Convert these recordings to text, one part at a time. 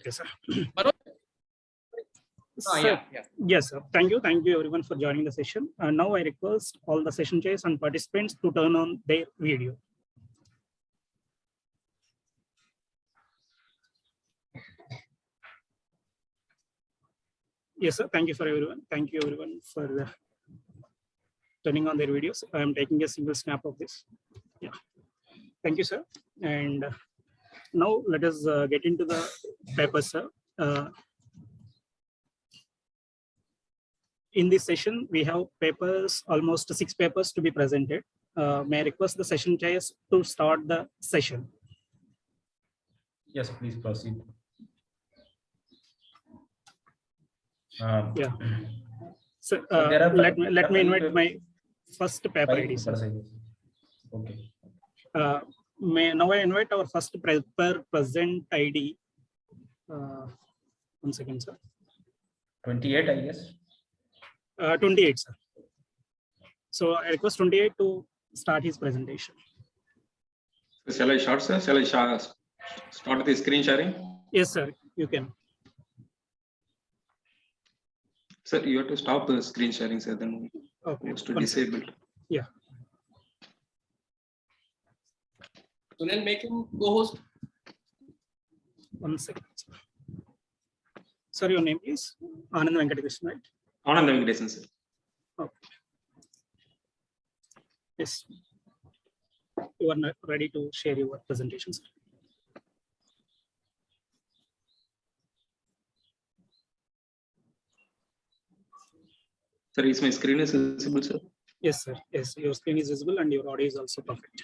Okay, sir. Sir, yes, sir. Thank you everyone for joining the session. Now I request all the session chairs and participants to turn on their video. Yes, sir. Thank you for everyone. Thank you everyone for turning on their videos. I am taking a single snap of this. Yeah. Thank you, sir. And now let us get into the papers, sir. In this session, we have papers, almost 6 papers to be presented. May I request the session chairs to start the session? Yes, please proceed. Yeah. So, let me invite my first paper ID, sir. Okay. Now I invite our first paper present ID. 1 second, sir. 28, I guess. 28, sir. So I request 28 to start his presentation. Shall I start, sir? Shall I start the screen sharing? Yes, sir. You can. Sir, you have to stop the screen sharing, sir. Then Okay. it's to disable. Yeah. Sunil, make him co-host. 1 second, sir. Sir, your name is Anand Venkatekrishnan, right? Anand Venkatesan, sir. Okay. Yes. You are ready to share your presentation, sir. Sir, is my screen is visible, sir? Yes, sir. Yes, your screen is visible and your audio is also perfect.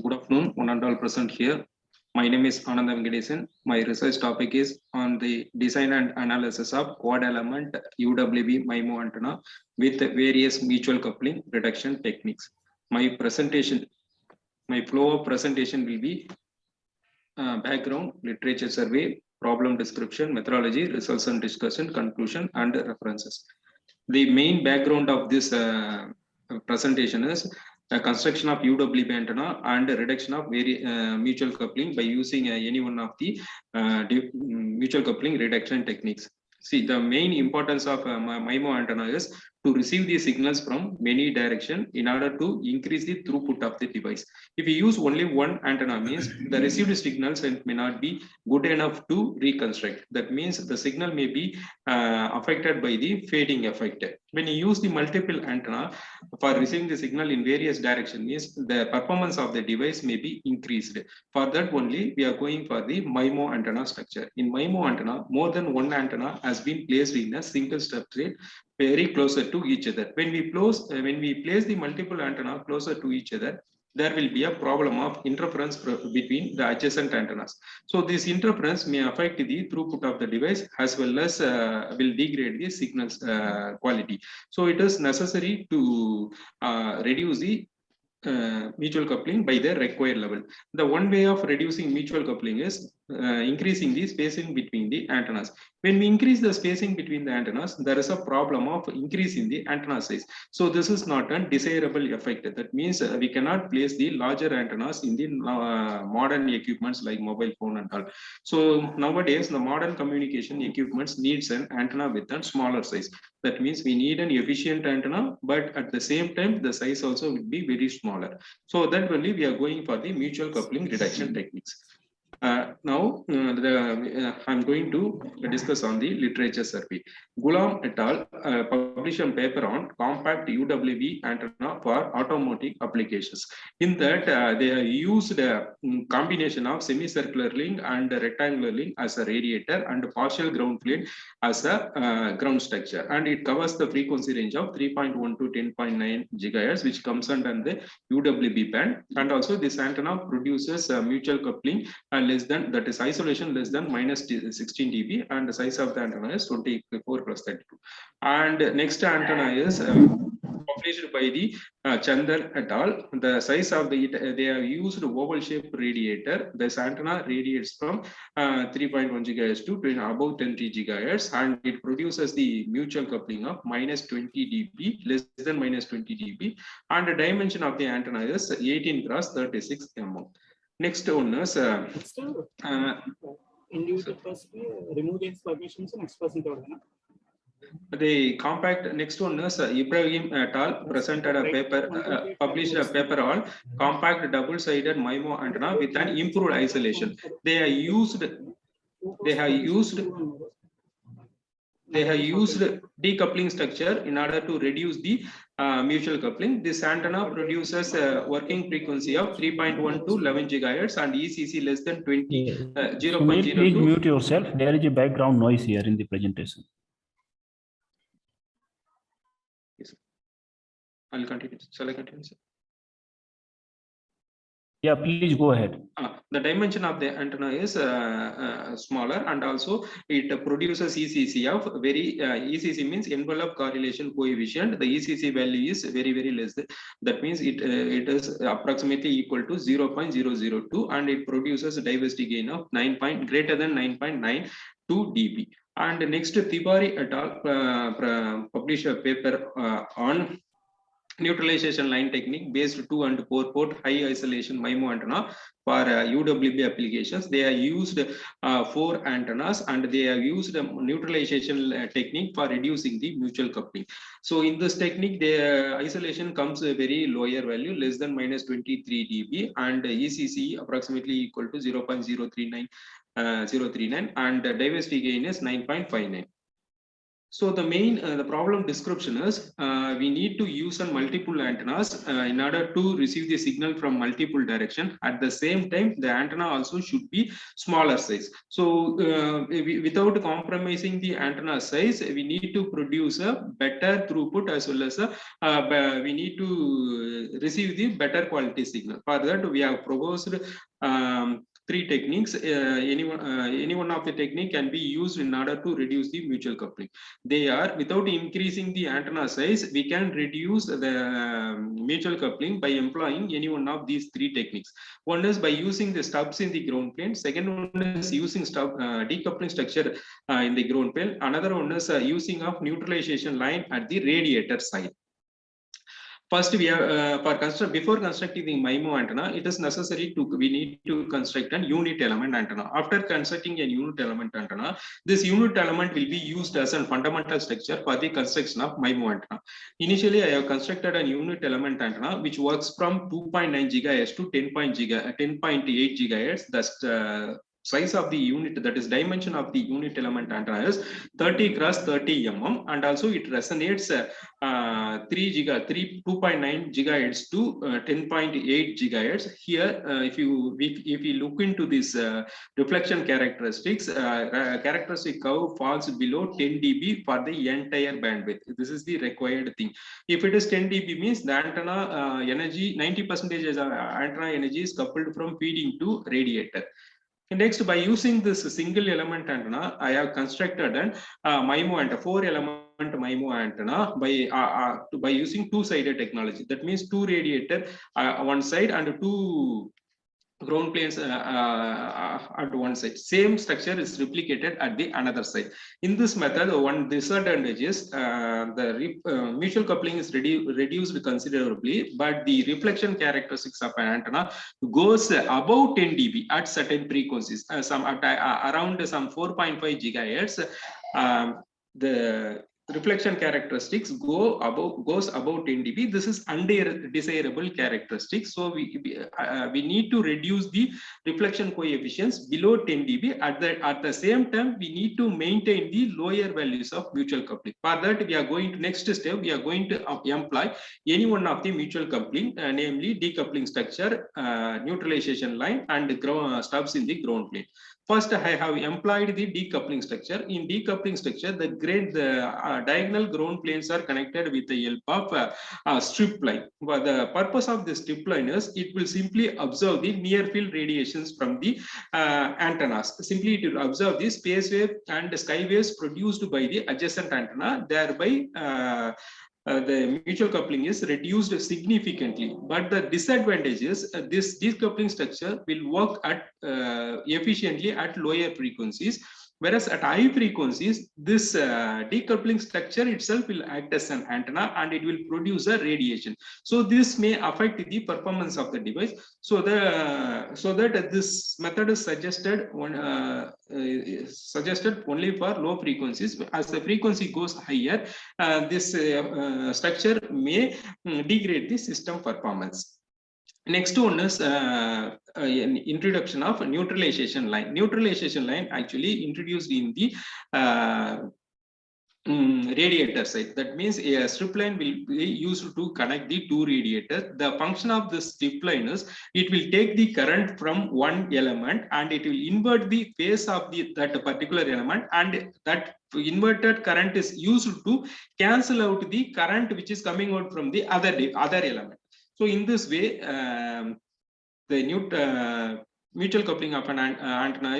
Good afternoon, one and all present here. My name is Anand Venkatesan. My research topic is on the design and analysis of quad element UWB MIMO antenna with various mutual coupling reduction techniques. My flow of presentation will be background, literature survey, problem description, methodology, results and discussion, conclusion, and references. The main background of this presentation is the construction of UWB antenna and reduction of mutual coupling by using any one of the mutual coupling reduction techniques. See, the main importance of MIMO antenna is to receive the signals from many directions in order to increase the throughput of the device. If you use only one antenna, means the received signals may not be good enough to reconstruct. That means the signal may be affected by the fading effect. When you use the multiple antenna for receiving the signal in various directions, means the performance of the device may be increased. For that only, we are going for the MIMO antenna structure. In MIMO antenna, more than one antenna has been placed in a single substrate very closer to each other. When we place the multiple antenna closer to each other, there will be a problem of interference between the adjacent antennas. So this interference may affect the throughput of the device as well as will degrade the signals quality. So it is necessary to reduce the mutual coupling by the required level. The one way of reducing mutual coupling is increasing the spacing between the antennas. When we increase the spacing between the antennas, there is a problem of increasing the antenna size. So this is not a desirable effect. That means we cannot place the larger antennas in the modern equipments like mobile phone and all. So nowadays, the modern communication equipments needs an antenna with a smaller size. That means we need an efficient antenna, but at the same time, the size also will be very smaller. So that only we are going for the mutual coupling reduction techniques. Now, I'm going to discuss on the literature survey. Ghulam et al. Published a paper on compact UWB antenna for automotive applications. In that, they used a combination of semicircular link and rectangular link as a radiator and partial ground plane as a ground structure. And it covers the frequency range of 3.1 to 10.9 gigahertz, which comes under the UWB band. And also this antenna produces mutual coupling less than, that is isolation less than minus 16 dB, and the size of the antenna is 24 plus 32. And next antenna is published by the Chandar et al. The size of the, they have used oval shaped radiator. This antenna radiates from 3.1 gigahertz to above 20 gigahertz, and it produces the mutual coupling of minus 20 dB, less than minus 20 dB, and the dimension of the antenna is 18 cross 36 mm. Next one is Next, individual person remove the permissions and next person the compact. Next one is Ibrahim et al. Presented a paper, published a paper on compact double-sided MIMO antenna with an improved isolation. They have used decoupling structure in order to reduce the mutual coupling. This antenna produces a working frequency of 3.1 to 11 gigahertz and ECC less than 20 0.02. Please mute yourself. There is a background noise here in the presentation. Yes. I'll continue. Shall I continue, sir? Yeah, please go ahead. The dimension of the antenna is smaller, and also it produces ECC of very ECC means envelope correlation coefficient. The ECC value is very less. That means it is approximately equal to 0.002, and it produces a diversity gain of greater than 9.92 dB. And next, Tibari et al. Published a paper on neutralization line technique based 2 and 4 port high isolation MIMO antenna for UWB applications. They have used 4 antennas, and they have used neutralization technique for reducing the mutual coupling. So in this technique, the isolation comes a very lower value, less than -23 dB, and ECC approximately equal to 0.039 and the diversity gain is 9.59. So the main the problem description is we need to use multiple antennas in order to receive the signal from multiple direction. At the same time, the antenna also should be smaller size. So without compromising the antenna size, we need to produce a better throughput, as well as we need to receive the better quality signal. For that, we have proposed 3 techniques. Any one of the technique can be used in order to reduce the mutual coupling. They are, without increasing the antenna size, we can reduce the mutual coupling by employing any one of these 3 techniques. One is by using the stubs in the ground plane. Second one is using decoupling structure in the ground plane. Another one is using of neutralization line at the radiator side. First, we have before constructing the MIMO antenna, it is necessary we need to construct an unit element antenna. After constructing a unit element antenna, this unit element will be used as a fundamental structure for the construction of MIMO antenna. Initially, I have constructed a unit element antenna which works from 2.9 gigahertz to 10.8 gigahertz. That's size of the unit, that is dimension of the unit element antenna is 30 cross 30 mm, and also it resonates 2.9 gigahertz to 10.8 gigahertz. Here, if you look into this reflection characteristics, characteristic curve falls below 10 dB for the entire bandwidth. This is the required thing. If it is 10 dB means the antenna energy, 90% of antenna energy is coupled from feeding to radiator. Next, by using this single element antenna, I have constructed an MIMO antenna, 4-element MIMO antenna by using 2-sided technology. That means 2 radiator one side and 2 ground planes at one side. Same structure is replicated at the another side. In this method, one disadvantage is the mutual coupling is reduced considerably, but the reflection characteristics of an antenna goes above 10 dB at certain frequencies, around some 4.5 gigahertz. The reflection characteristics goes above 10 dB. This is undesirable characteristics. So we need to reduce the reflection coefficients below 10 dB. At the same time, we need to maintain the lower values of mutual coupling. For that, we are going to next step. We are going to employ any one of the mutual coupling, namely decoupling structure, neutralization line, and stubs in the ground plane. First, I have employed the decoupling structure. In decoupling structure, the diagonal ground planes are connected with the help of a strip line. But the purpose of the strip line is it will simply observe the near field radiations from the antennas. Simply, it will observe the space wave and sky waves produced by the adjacent antenna. Thereby, the mutual coupling is reduced significantly. But the disadvantage is this decoupling structure will work efficiently at lower frequencies. Whereas at high frequencies, this decoupling structure itself will act as an antenna and it will produce a radiation. So this may affect the performance of the device. So that this method is suggested suggested only for low frequencies. As the frequency goes higher, this structure may degrade the system performance. Next one is an introduction of neutralization line. Neutralization line actually introduced in the radiator side. That means a strip line will be used to connect the two radiators. The function of this strip line is it will take the current from one element and it will invert the phase of that particular element, and that inverted current is used to cancel out the current which is coming out from the other element. So in this way, the mutual coupling of an antenna,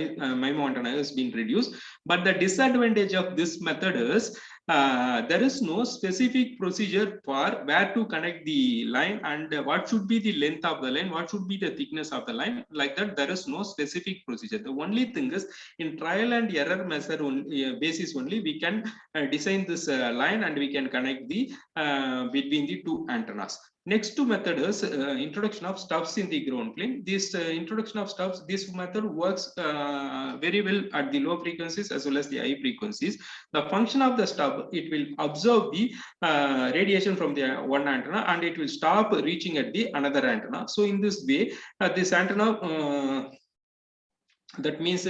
MIMO antenna, has been reduced. But the disadvantage of this method is there is no specific procedure for where to connect the line and what should be the length of the line, what should be the thickness of the line. Like that, there is no specific procedure. The only thing is, in trial and error method basis only, we can design this line and we can connect the between the two antennas. Next two method is introduction of stubs in the ground plane. This introduction of stubs, this method works very well at the low frequencies as well as the high frequencies. The function of the stub, it will absorb the radiation from the one antenna and it will stop reaching at the another antenna. So in this way, this antenna that means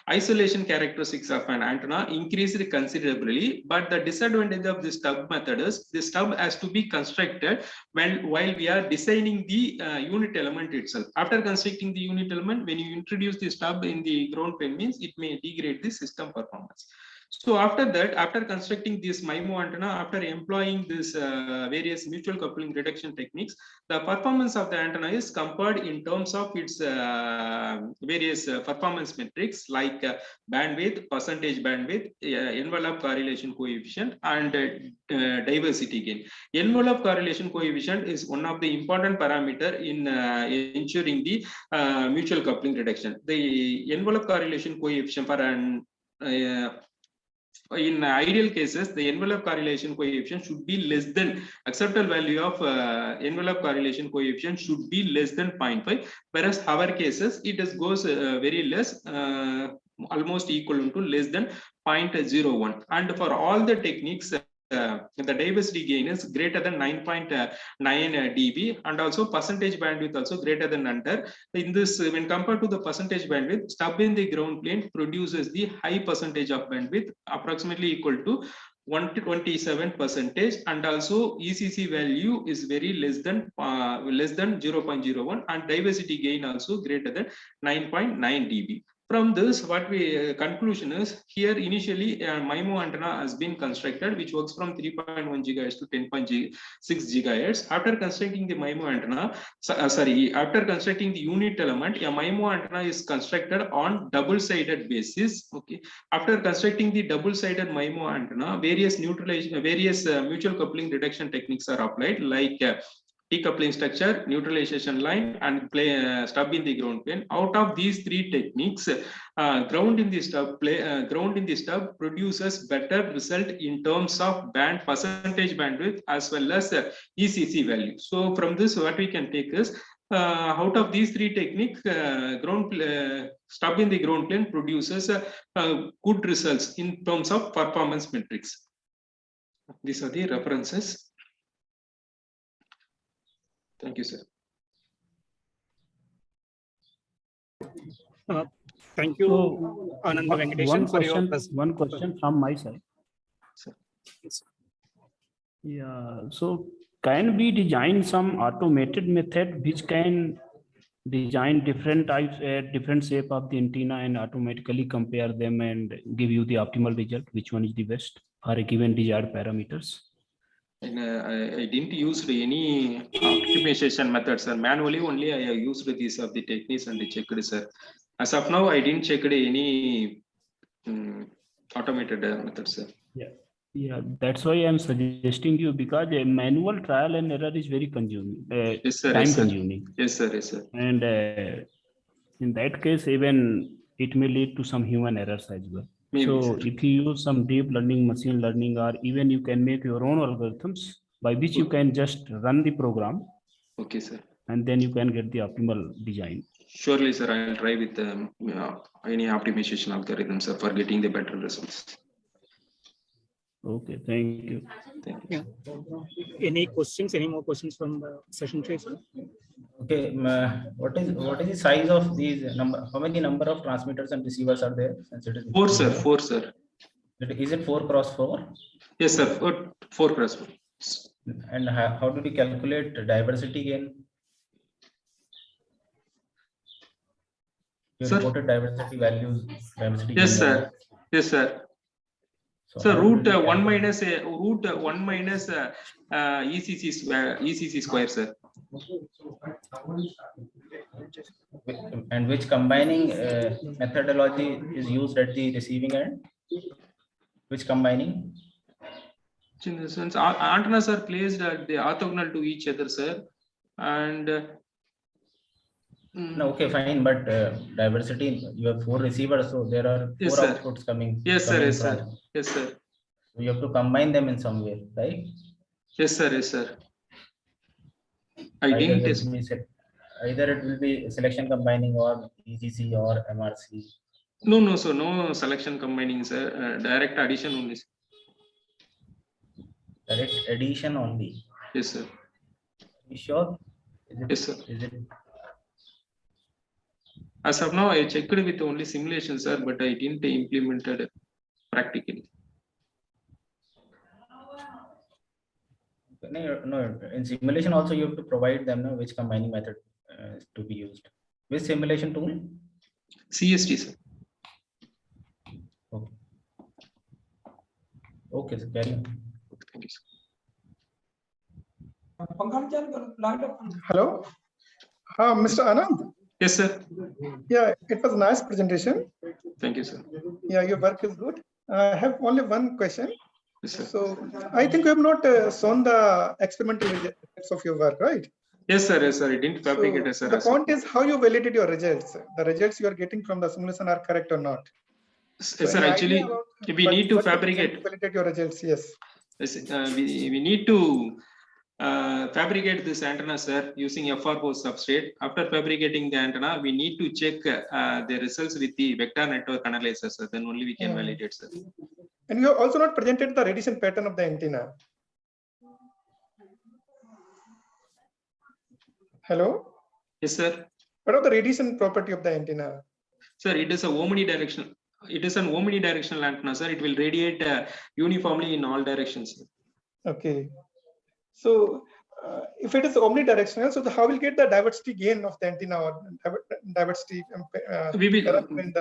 isolation characteristics of an antenna increased considerably. But the disadvantage of this stub method is the stub has to be constructed while we are designing the unit element itself. After constructing the unit element, when you introduce the stub in the ground plane, means it may degrade the system performance. So after that, after constructing this MIMO antenna, after employing this various mutual coupling reduction techniques, the performance of the antenna is compared in terms of its various performance metrics like bandwidth, percentage bandwidth, envelope correlation coefficient, and diversity gain. Envelope correlation coefficient is one of the important parameter in ensuring the mutual coupling reduction. The envelope correlation coefficient for an in ideal cases, the envelope correlation coefficient should be less than acceptable value of envelope correlation coefficient should be less than 0.5, whereas our cases it goes very less, almost equal to less than 0.01. And for all the techniques, the diversity gain is greater than 9.9 dB, and also percentage bandwidth also greater than under. In this, when compared to the percentage bandwidth, stub in the ground plane produces the high percentage of bandwidth, approximately equal to 127%, and also ECC value is very less than 0.01, and diversity gain also greater than 9.9 dB. From this, what we conclusion is, here initially MIMO antenna has been constructed, which works from 3.1 GHz to 10.6 GHz. After constructing the MIMO antenna, after constructing the unit element, a MIMO antenna is constructed on double-sided basis. Okay. After constructing the double-sided MIMO antenna, various mutual coupling reduction techniques are applied, like decoupling structure, neutralization line, and stub in the ground plane. Out of these three techniques, ground in the stub produces better result in terms of percentage bandwidth as well as ECC value. So from this, what we can take is, out of these three techniques, stub in the ground plane produces good results in terms of performance metrics. These are the references. Thank you, sir. Thank you, So, Ananda Venkateshan, for your one question from my side. Sir. Yeah. So, can we design some automated method which can design different types, different shape of the antenna, and automatically compare them and give you the optimal result? Which one is the best for a given desired parameters? And I didn't use any optimization methods, sir. Manually only I have used these of the techniques and checked, sir. As of now, I didn't check any automated methods, sir. Yeah, that's why I'm suggesting you, because a manual trial and error is very consuming, Yes, sir. time Yes, sir. consuming. Yes, sir. Yes, sir. And in that case, even it may lead to some human errors as well. Maybe, So sir. if you use some deep learning, machine learning, or even you can make your own algorithms by which you can just run the program, Okay, sir. and then you can get the optimal design. Surely, sir, I'll try with any optimization algorithm, sir, for getting the better results. Okay, thank you. Thank you. Yeah. Any questions? Any more questions from the session chaser? Okay, what is the size of these number? How many number of transmitters and receivers are there? Since it is 4, sir. 4, sir. Is it 4x4? Yes, sir. 4 cross 4. And how do we calculate diversity gain? You Sir? reported diversity values, diversity Yes, gain sir. values. Yes, sir. So So how root do we 1 calculate- minus ECC square, sir. and which combining methodology is used at the receiving end? Which combining? In the sense, antennas are placed at the orthogonal to each other, sir. And No, okay, fine, but diversity, you have 4 receivers, so there are 4 Yes, sir. outputs coming. Yes, sir. coming Yes, from. sir. Yes, sir. So you have to combine them in some way, right? Yes, sir. Yes, sir. I Either didn't it test. will be either it will be selection combining or EGC or MRC. No, no, sir. No selection combining, sir. Direct addition only. Direct addition only. Yes, sir. You sure? Yes, sir. Is it As of now, I checked with only simulation, sir, but I didn't implemented practically. no, in simulation also you have to provide them which combining method to be used. Which simulation tool? CST, sir. Okay. Okay, so carry on. Thank you, sir. Hello, Mr. Anand. Yes, sir. Yeah, it was a nice presentation. Thank you, sir. Yeah, your work is good. I have only one question. Yes, sir. So I think you have not shown the experimental results of your work, right? Yes, sir. Yes, sir. I didn't fabricate, So sir. the point is how you validate your results. The results you are getting from the simulation are correct or not. Yes, sir. any Actually, idea about we need to what you can fabricate. validate your results. Yes. Yes, we need to fabricate this antenna, sir, using FR4 substrate. After fabricating the antenna, we need to check the results with the vector network analyzer, sir. Then only we can validate, sir. And you have also not presented the radiation pattern of the antenna. Hello? Yes, sir. What are the radiation property of the antenna? Sir, it is a omnidirectional. It is an omnidirectional antenna, sir. It will radiate uniformly in all directions, sir. Okay. So if it is omnidirectional, so how will get the diversity gain of the antenna or diversity We will.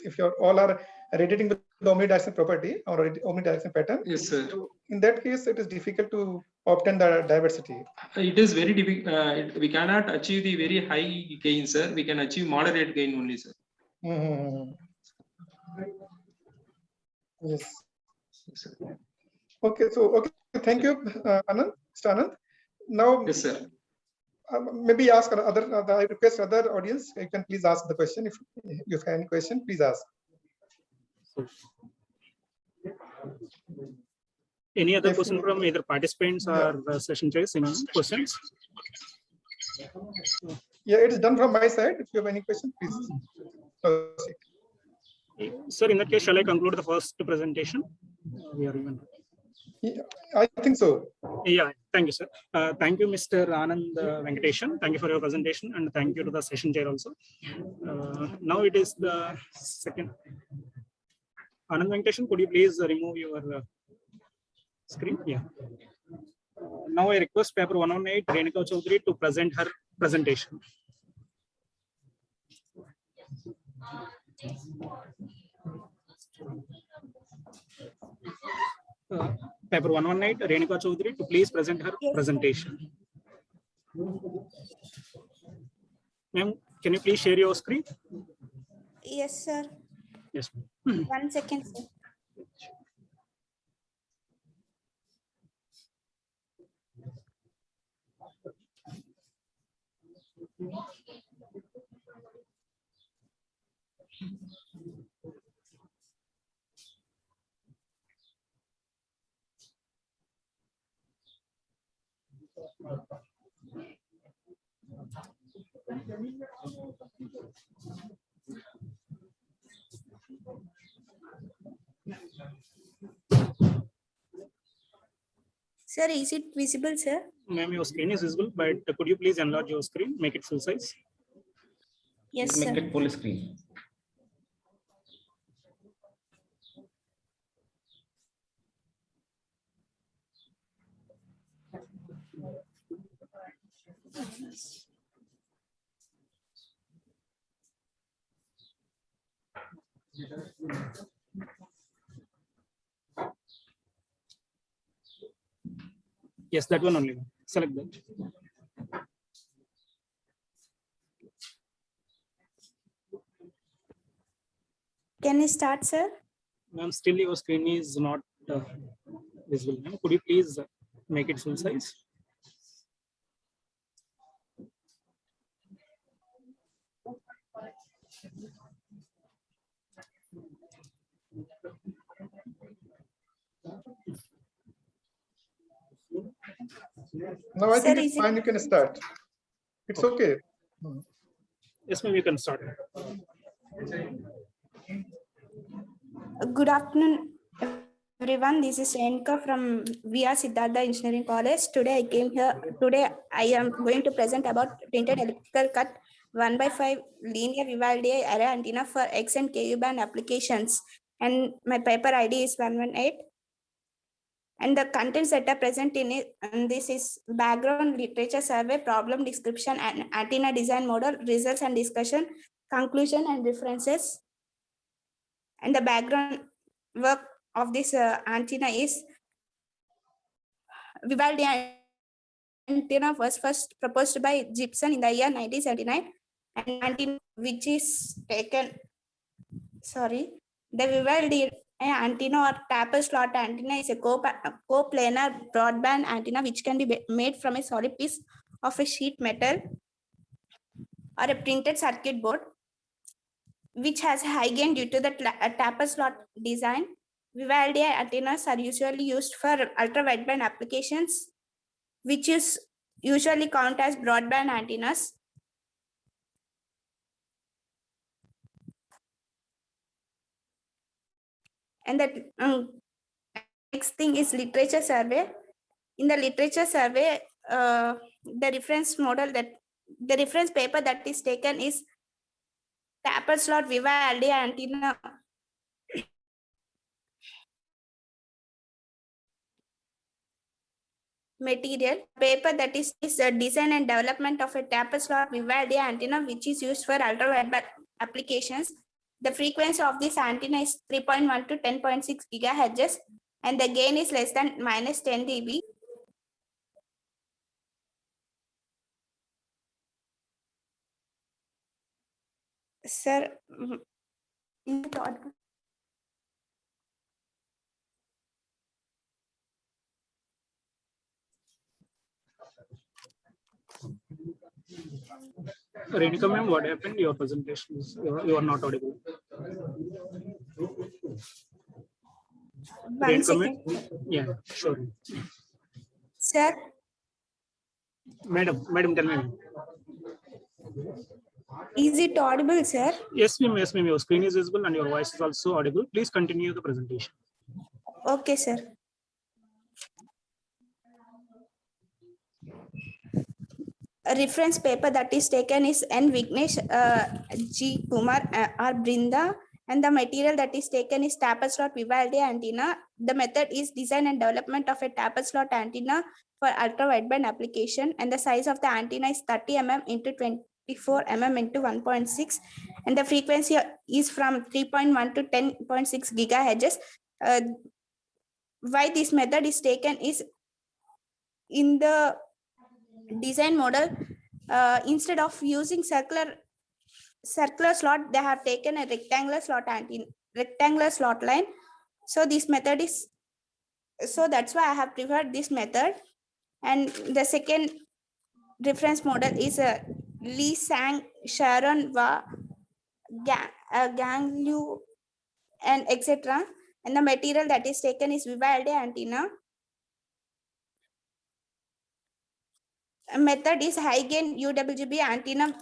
if you all are radiating with the omnidirectional property or omnidirectional pattern? Yes, sir. So in that case, it is difficult to obtain the diversity. It is very difficult. We cannot achieve the very high gain, sir. We can achieve moderate gain only, sir. Yes. Yes, sir. Okay. So okay. Thank you, Anand. Mr. Anand. Now, Yes, sir. maybe ask other. I request other audience. You can please ask the question. If you have any question, please ask. Any other Yes, question from either participants or session chairs? Any questions? Yeah, it is done from my side. If you have any question, please proceed. Sir, in that case, shall I conclude the first presentation? We are even. Yeah, I think so. Yeah, thank you, sir. Thank you, Mr. Anand Venkateshan. Thank you for your presentation, and thank you to the session chair also. Now it is the second. Anand Venkateshan, could you please remove your screen? Yeah. Now I request paper 118 Renika Chaudhary to present her presentation. Paper 118 Renika Chaudhary to please present her presentation. Ma'am, can you please share your screen? Yes, sir. Yes. 1 second, sir. Sir, is it visible, sir? Ma'am, your screen is visible, but could you please enlarge your screen, make it full size? Yes, Please make sir. it full screen. Yes, that one only. Select that. Can you start, sir? Ma'am, still your screen is not visible. Ma'am, could you please make it full size? Now I Sir, think it's is it- fine. You can start. It's okay. Yes, ma'am, you can start. Good afternoon, everyone. This is Renika from VR Siddhartha Engineering College. Today I came here. Today I am going to present about printed electrical cut 1/5 linear Vivaldi array antenna for X and KU band applications. And my paper ID is 118. And the contents that are present in it, and this is background literature survey, problem description, and antenna design model, results and discussion, conclusion and references. And the background work of this antenna is Vivaldi antenna was first proposed by Gibson in the year 1979, and antenna which is taken, the Vivaldi antenna or taper slot antenna is a coplanar broadband antenna which can be made from a solid piece of a sheet metal or a printed circuit board, which has a high gain due to the taper slot design. Vivaldi antennas are usually used for ultra wideband applications, which is usually count as broadband antennas. And the next thing is literature survey. In the literature survey, the reference paper that is taken is taper slot Vivaldi antenna material. Paper that is the design and development of a taper slot Vivaldi antenna, which is used for ultra wideband applications. The frequency of this antenna is 3.1 to 10.6 gigahertz, and the gain is less than -10 dB. Sir, is it audible? Renika ma'am, what happened? Your presentation is you are not audible. One Renika second. ma'am? Yeah, sure. Sir, Madam, tell me. is it audible, sir? Yes, ma'am, your screen is visible and your voice is also audible. Please continue the presentation. Okay, sir. A reference paper that is taken is N. Vignesh, G. Kumar, R. Brinda, and the material that is taken is taper slot Vivaldi antenna. The method is design and development of a taper slot antenna for ultra wideband application, and the size of the antenna is 30 mm into 24 mm into 1.6, and the frequency is from 3.1 to 10.6 gigahertz. Why this method is taken is in the design model, instead of using circular slot, they have taken a rectangular slot line. So this method is, so that's why I have preferred this method. And the second reference model is a Lee Sang, Sharon Wa, Gang Liu, and etc. And the material that is taken is Vivaldi antenna. A method is high gain UWB antenna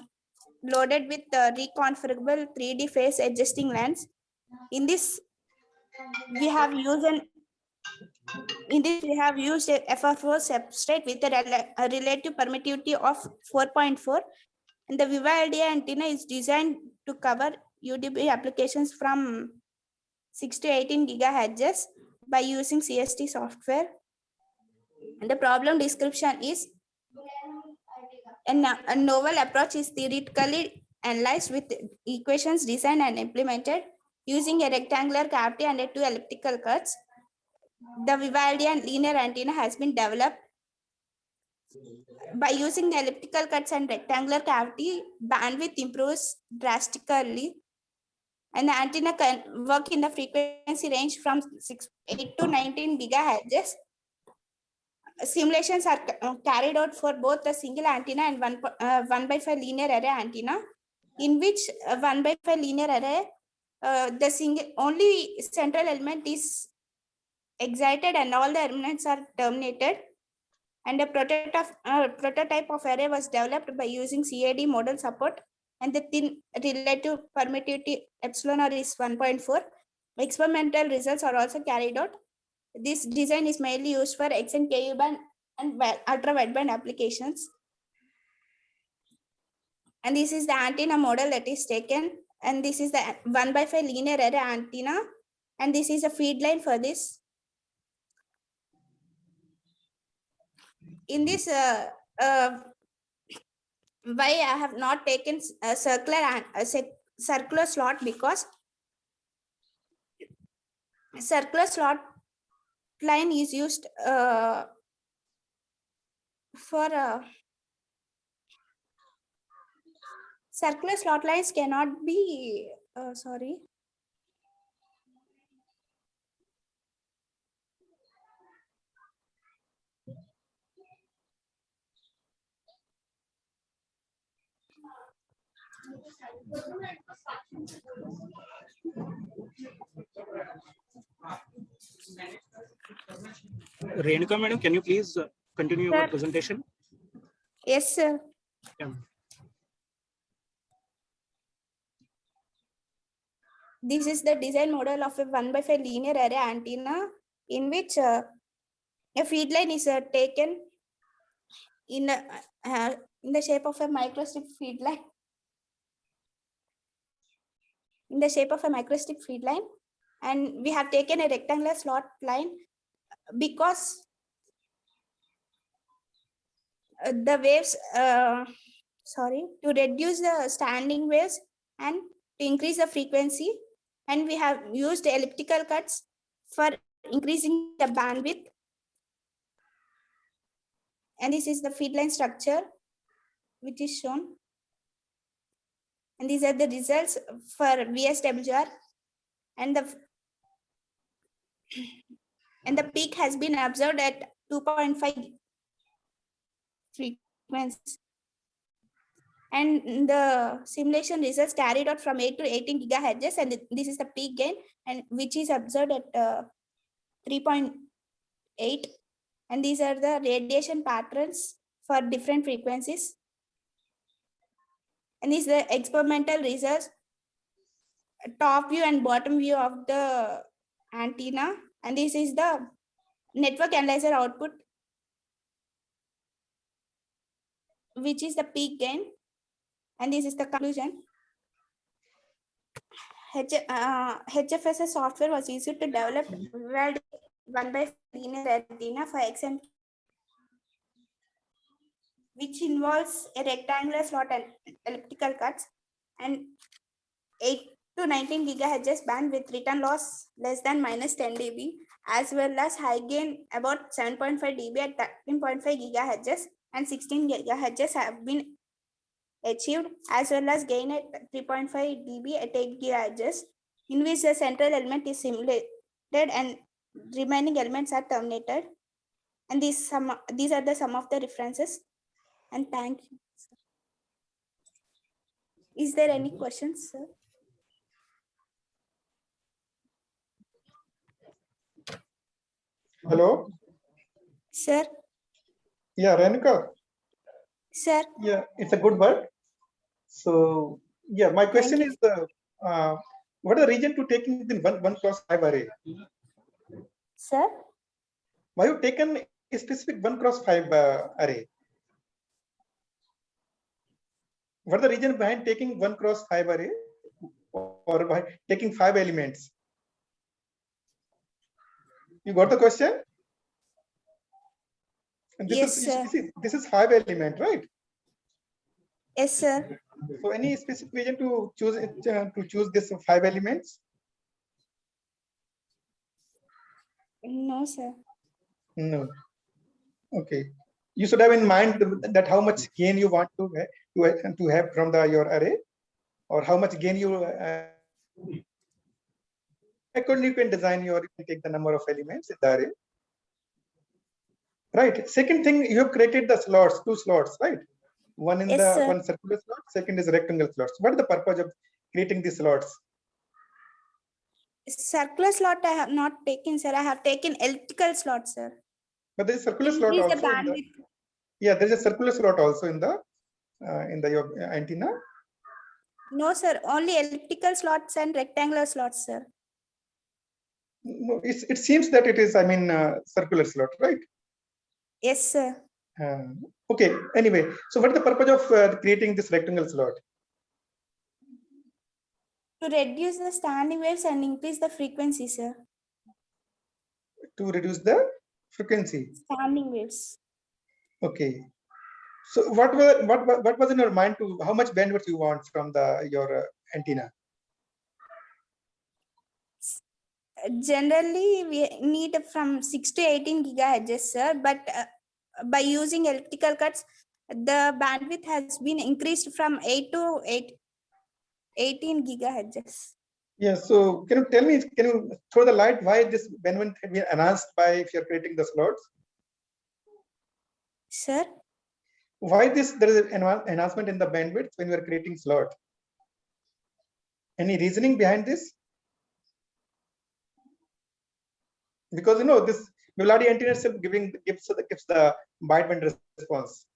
loaded with reconfigurable 3D phase adjusting lens. In this, we have used a FR4 substrate with a relative permittivity of 4.4, and the Viva-LDA antenna is designed to cover UDP applications from 6 to 18 gigahertz by using CST software. And the problem description is a novel approach is theoretically analyzed with equations designed and implemented using a rectangular cavity and 2 elliptical cuts. The Vivaldi and linear antenna has been developed. By using the elliptical cuts and rectangular cavity, bandwidth improves drastically, and the antenna can work in the frequency range from 8 to 19 gigahertz. Simulations are carried out for both the single antenna and 1/5 linear array antenna, in which 1/5 linear array, the only central element is excited and all the elements are terminated. And a prototype of array was developed by using CAD model support, and the thin relative permittivity epsilon r is 1.4. Experimental results are also carried out. This design is mainly used for X and Ku band and ultra wideband applications. And this is the antenna model that is taken. And this is the 1/5 linear array antenna. And this is a feed line for this. In this, why I have not taken a circular slot, because circular slot line is used for circular slot lines cannot be sorry. Renuka madam, can you please continue your Sir. presentation? Yes, sir. Yeah. This is the design model of a 1/5 linear array antenna, in which a feed line is taken in the shape of a microstrip feed line. In the shape of a microstrip feed line, and we have taken a rectangular slot line because the waves, to reduce the standing waves and to increase the frequency, and we have used elliptical cuts for increasing the bandwidth. And this is the feed line structure which is shown. And these are the results for VSWR, and the peak has been observed at 2.5 frequency. And the simulation results carried out from 8 to 18 gigahertz, and this is the peak gain, and which is observed at 3.8. And these are the radiation patterns for different frequencies. And these are the experimental results, top view and bottom view of the antenna. And this is the network analyzer output, which is the peak gain. And this is the conclusion. HFSS software was used to develop 1/5 linear antenna for XM, which involves a rectangular slot and elliptical cuts, and 8 to 19 gigahertz band with return loss less than -10 dB, as well as high gain about 7.5 dB at 13.5 gigahertz, and 16 gigahertz have been achieved, as well as gain at 3.5 dB at 8 gigahertz, in which the central element is simulated and remaining elements are terminated. And these are the sum of the references. And thank you. Is there any questions, sir? Hello. Sir? Yeah, Renuka. Sir? Yeah, it's a good word. So yeah, my question is what are the reason to taking the 1x5 array? Sir, Why you taken a specific 1x5 array? What are the reason behind taking 1x5 array or by taking 5 elements? You got the question? And this Yes, is sir. this is 5 element, right? Yes, sir. So any specific reason to choose this 5 elements? No, sir. No. Okay. You should have in mind that how much gain you want to have from your array, or how much gain you accordingly you can design you can take the number of elements in the array. Right. Second thing, you have created the slots, 2 slots, right? One in Yes, the sir. one circular slot, second is rectangle slots. What is the purpose of creating these slots? Circular slot I have not taken, sir. I have taken elliptical slot, sir. But there is circular slot Increase the also. bandwidth. Yeah, there is a circular slot also in the your antenna. No, sir. Only elliptical slots and rectangular slots, sir. No, it seems that it is, I mean, circular slot, right? Yes, sir. Okay. Anyway, so what is the purpose of creating this rectangle slot? To reduce the standing waves and increase the frequency, sir. To reduce the frequency. Standing waves. Okay. So what was in your mind to how much bandwidth you want from your antenna? Generally, we need from 6 to 18 gigahertz, sir. But by using elliptical cuts, the bandwidth has been increased from 18 gigahertz. Yeah. So can you tell me? Can you throw the light why this bandwidth has been enhanced by if you're creating the slots? Sir, Why there is an enhancement in the bandwidth when you are creating slot? Any reasoning behind this? Because this Miladi antenna itself gives the wideband response.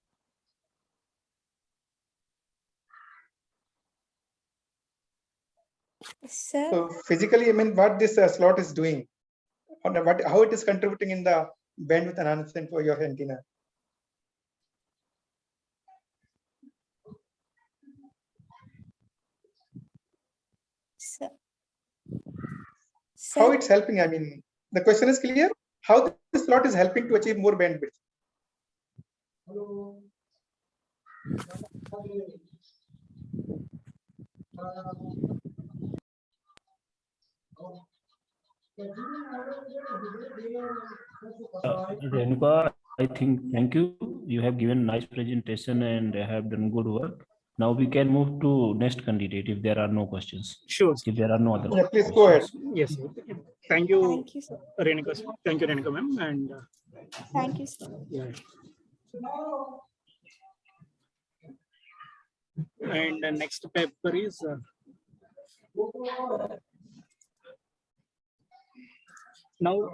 sir. So physically, I mean, what this slot is doing, or how it is contributing in the bandwidth enhancement for your antenna. Sir. How it's helping? I mean, the question is clear. How this slot is helping to achieve more bandwidth? Renuka, I think, thank you. You have given nice presentation and have done good work. Now we can move to next candidate if there are no questions. Sure. If there are no other Yeah, please go ahead. Yes, sir. Thank you, Thank you, sir. Renuka. Thank you, Renuka, ma'am. And Thank you, sir. yeah. And the next paper is now.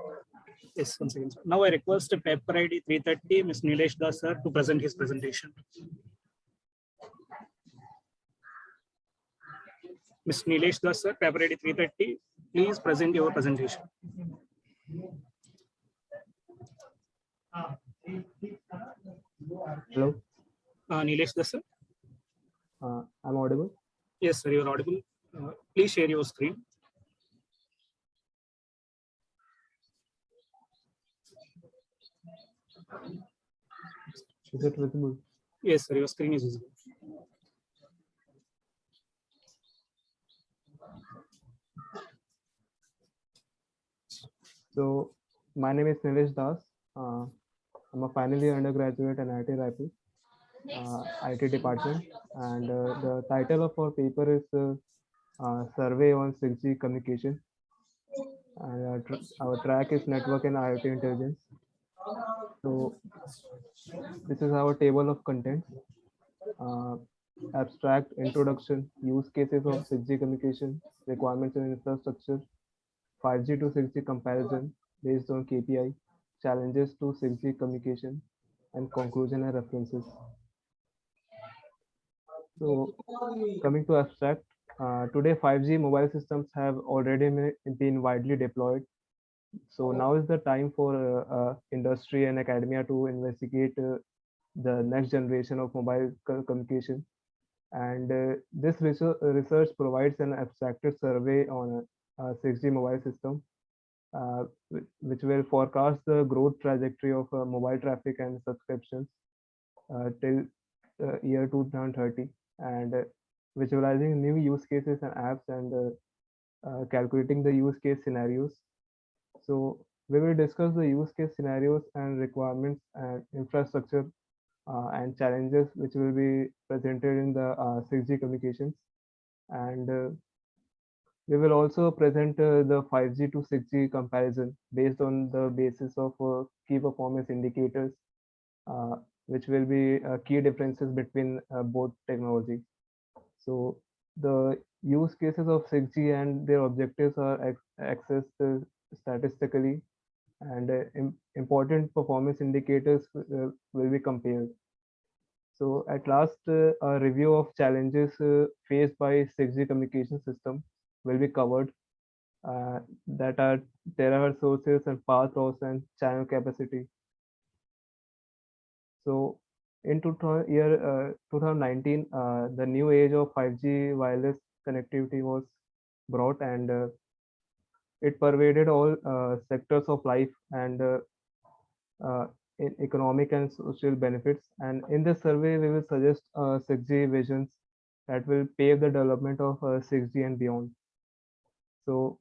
Yes, one second. Now I request paper ID 330, Ms. Nilesh Das sir, to present his presentation. Ms. Nilesh Das sir, paper ID 330, please present your presentation. Hello, Nilesh Das sir. I'm audible. Yes, sir, you are audible. Please share your screen. Is it visible? Yes, sir, your screen is visible. So, my name is Nilesh Das. I'm a final year undergraduate in IIT Raipur, IT department, and the title of our paper is Survey on 6G Communication. And our track is Network and IoT Intelligence. So, this is our table of contents. Abstract, introduction, use cases of 6G communication, requirements and infrastructure, 5G to 6G comparison based on KPI, challenges to 6G communication, and conclusion and references. So coming to abstract, today 5G mobile systems have already been widely deployed. So now is the time for industry and academia to investigate the next generation of mobile communication. And this research provides an abstracted survey on a 6G mobile system, which will forecast the growth trajectory of mobile traffic and subscriptions till year 2030, and visualizing new use cases and apps, and calculating the use case scenarios. So we will discuss the use case scenarios and requirements and infrastructure and challenges which will be presented in the 6G communications. And we will also present the 5G to 6G comparison based on the basis of key performance indicators, uh, which will be key differences between both technologies. So the use cases of 6G and their objectives are accessed statistically, and important performance indicators will be compared. So at last, a review of challenges faced by 6G communication system will be covered, that are terahertz sources and path loss and channel capacity. So in 2019, the new age of 5G wireless connectivity was brought, and it pervaded all sectors of life, and uh, in economic and social benefits. And in this survey, we will suggest 6G visions that will pave the development of 6G and beyond. So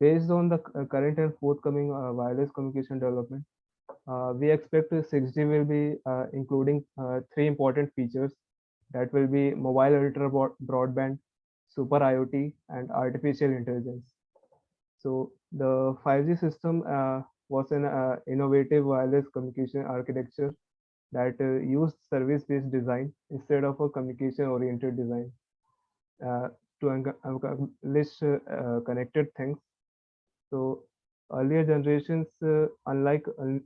based on the current and forthcoming wireless communication development, we expect 6G will be including three important features, that will be mobile ultra broadband, super IoT, and artificial intelligence. So the 5G system was an innovative wireless communication architecture that used service-based design instead of a communication-oriented design uh, to accomplish connected things. So earlier generations, unlike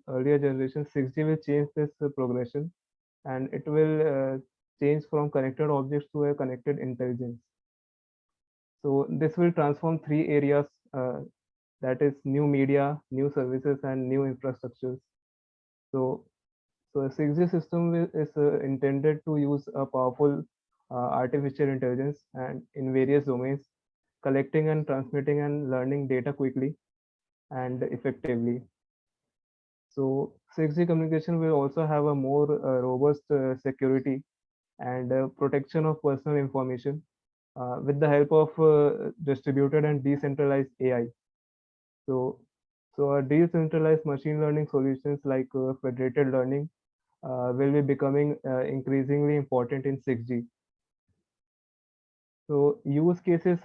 earlier generations, 6G will change this progression, and it will change from connected objects to a connected intelligence. So this will transform three areas, that is new media, new services, and new infrastructures. So, so a 6G system is intended to use a powerful artificial intelligence and in various domains, collecting and transmitting and learning data quickly and effectively. So 6G communication will also have a more robust security and protection of personal information with the help of distributed and decentralized AI. So, so decentralized machine learning solutions like federated learning will be becoming increasingly important in 6G. So use cases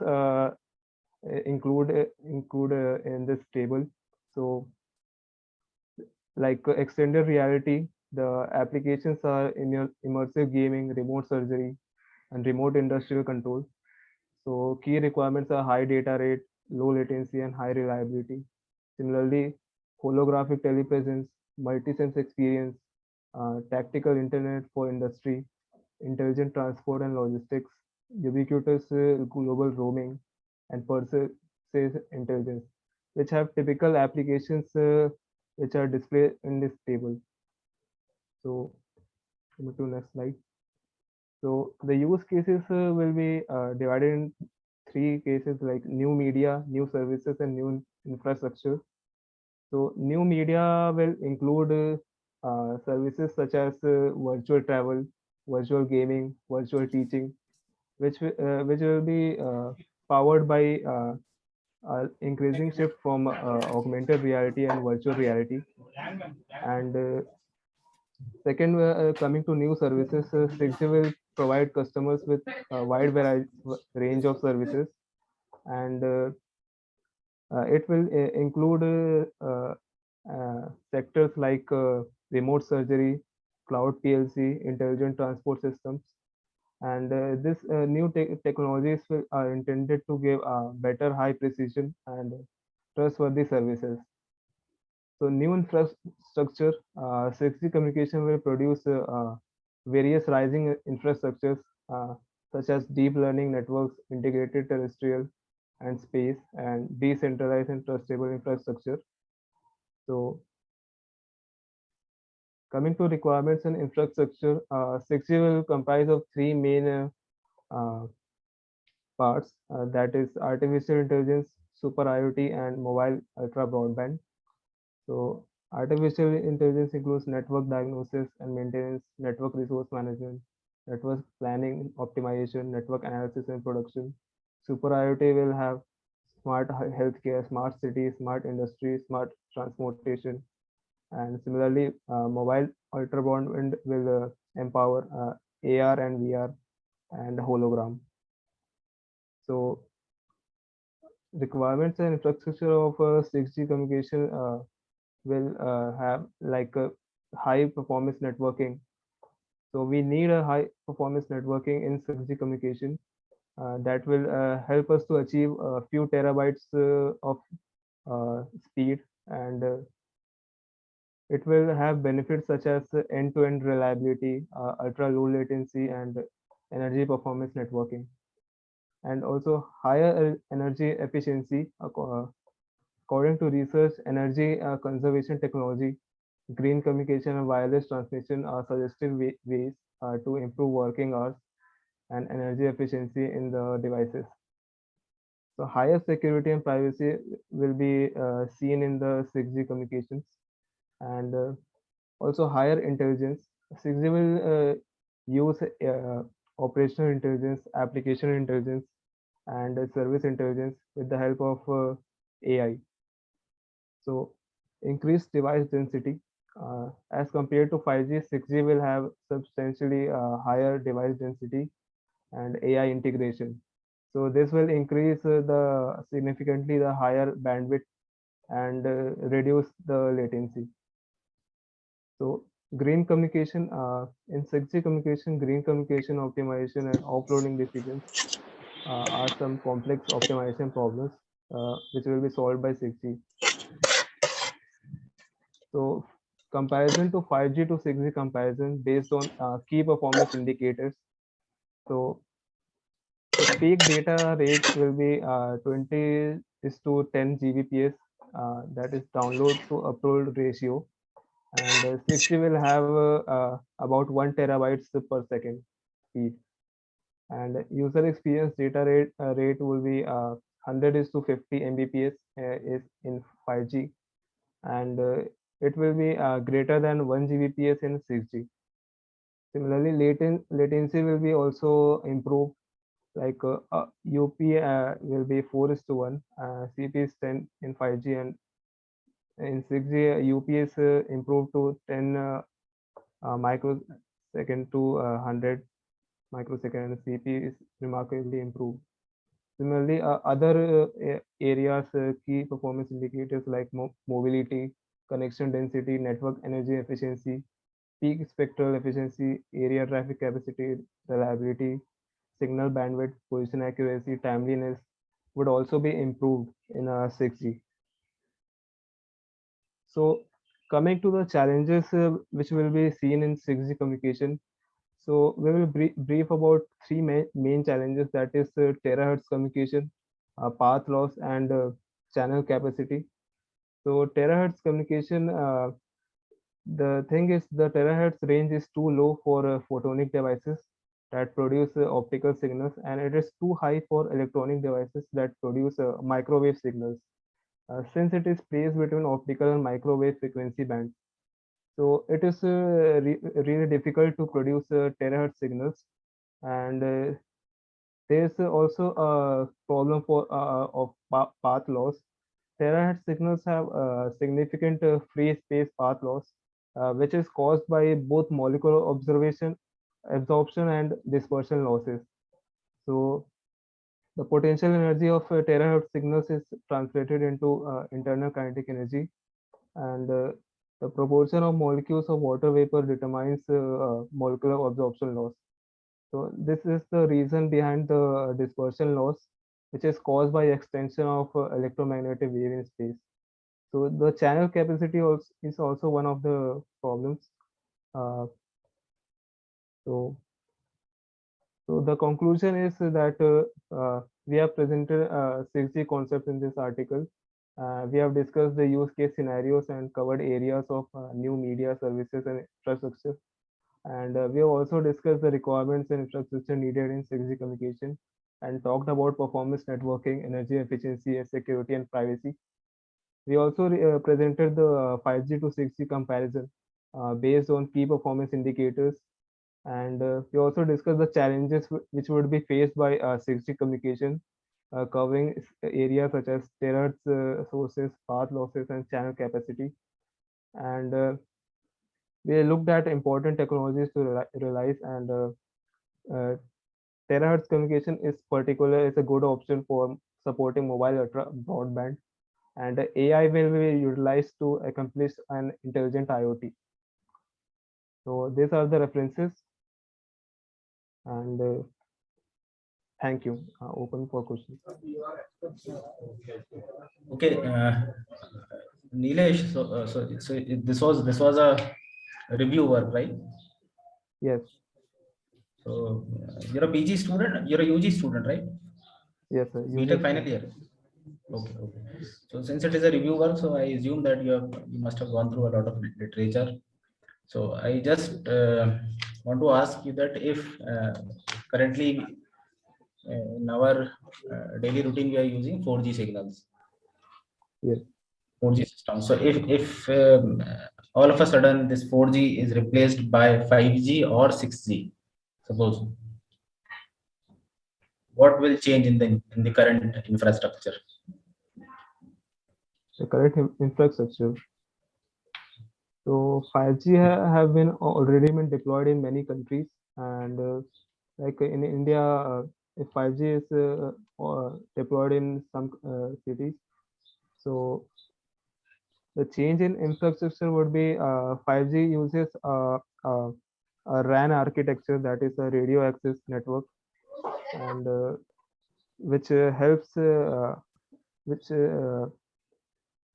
include in this table. So like extended reality, the applications are in your immersive gaming, remote surgery, and remote industrial control. So key requirements are high data rate, low latency, and high reliability. Similarly, holographic telepresence, multi-sense experience, tactical internet for industry, intelligent transport and logistics, ubiquitous global roaming, and persistent intelligence, which have typical applications which are displayed in this table. So, coming to next slide. So the use cases will be divided in three cases, like new media, new services, and new infrastructure. So new media will include services such as virtual travel, virtual gaming, virtual teaching, which will be powered by increasing shift from augmented reality and virtual reality. And second, coming to new services, 6G will provide customers with a wide variety range of services, and it will include sectors like remote surgery, cloud PLC, intelligent transport systems, and this new technologies are intended to give better high precision and trustworthy services. So new infrastructure, 6G communication will produce various rising infrastructures, such as deep learning networks, integrated terrestrial and space, and decentralized and trustable infrastructure. So coming to requirements and infrastructure, 6G will comprise of three main uh, parts, that is artificial intelligence, super IoT, and mobile ultra broadband. So artificial intelligence includes network diagnosis and maintenance, network resource management, network planning, optimization, network analysis and production. Super IoT will have smart healthcare, smart cities, smart industry, smart transportation, and similarly, mobile ultra broadband will empower AR and VR and hologram. So requirements and infrastructure of 6G communication will have like a high performance networking. So we need a high performance networking in 6G communication that will help us to achieve a few terabytes of speed, and it will have benefits such as end-to-end reliability, ultra low latency, and energy performance networking, and also higher energy efficiency. According to research, energy conservation technology, green communication and wireless transmission are suggested ways to improve working hours and energy efficiency in the devices. So higher security and privacy will be seen in the 6G communications, and also higher intelligence. 6G will use operational intelligence, application intelligence, and service intelligence with the help of AI. So increased device density as compared to 5G, 6G will have substantially higher device density and AI integration. So this will increase the significantly the higher bandwidth and reduce the latency. So green communication in 6G communication, green communication optimization and offloading decisions are some complex optimization problems which will be solved by 6G. So comparison to 5G to 6G comparison based on key performance indicators. So the peak data rates will be 20 is to 10 Gbps, that is download to upload ratio, and 6G will have about 1 terabytes per second speed, and user experience data rate will be 100 is to 50 Mbps is in 5G, and it will be greater than 1 Gbps in 6G. Similarly, latency will be also improved, like UP will be 4 is to 1, CP is 10 in 5G, and in 6G UP is improved to 10 microsecond to 100 microsecond, and CP is remarkably improved. Similarly, other areas, key performance indicators like mobility, connection density, network energy efficiency, peak spectral efficiency, area traffic capacity, reliability, signal bandwidth, position accuracy, timeliness would also be improved in 6G. So coming to the challenges which will be seen in 6G communication. So we will brief about three main challenges, that is terahertz communication, path loss, and channel capacity. So terahertz communication, the thing is the terahertz range is too low for photonic devices that produce optical signals, and it is too high for electronic devices that produce microwave signals, since it is placed between optical and microwave frequency bands. So it is really difficult to produce terahertz signals, and there's also a problem for of path loss. Terahertz signals have significant free space path loss, which is caused by both molecular absorption and dispersion losses. So the potential energy of terahertz signals is translated into internal kinetic energy, and the proportion of molecules of water vapor determines molecular absorption loss. So this is the reason behind the dispersion loss, which is caused by extension of electromagnetic wave in space. So the channel capacity also is also one of the problems. Uh, so So the conclusion is that we have presented 6G concepts in this article. We have discussed the use case scenarios and covered areas of new media services and infrastructure. And we have also discussed the requirements and infrastructure needed in 6G communication and talked about performance networking, energy efficiency, and security and privacy. We also presented the 5G to 6G comparison based on key performance indicators. And we also discussed the challenges which would be faced by 6G communication, covering areas such as terahertz sources, path losses, and channel capacity. And we looked at important technologies to realize, and uh, terahertz communication is a good option for supporting mobile ultra broadband, and AI will be utilized to accomplish an intelligent IoT. So these are the references, and thank you. Open for questions. Okay, Nilesh, this was a review work, right? Yes, So you're a PG student, you're a UG student, right? yes, sir. BTech final year. Okay, okay. So since it is a review work, so I assume that you must have gone through a lot of literature. So I just want to ask you that if currently in our daily routine we are using 4G signals. Yes. 4G system. So if all of a sudden this 4G is replaced by 5G or 6G, suppose, what will change in the current infrastructure? The current infrastructure. So 5G have been already been deployed in many countries, and like in India, if 5G is deployed in some cities, so the change in infrastructure would be 5G uses a RAN architecture, that is a radio access network, and which helps which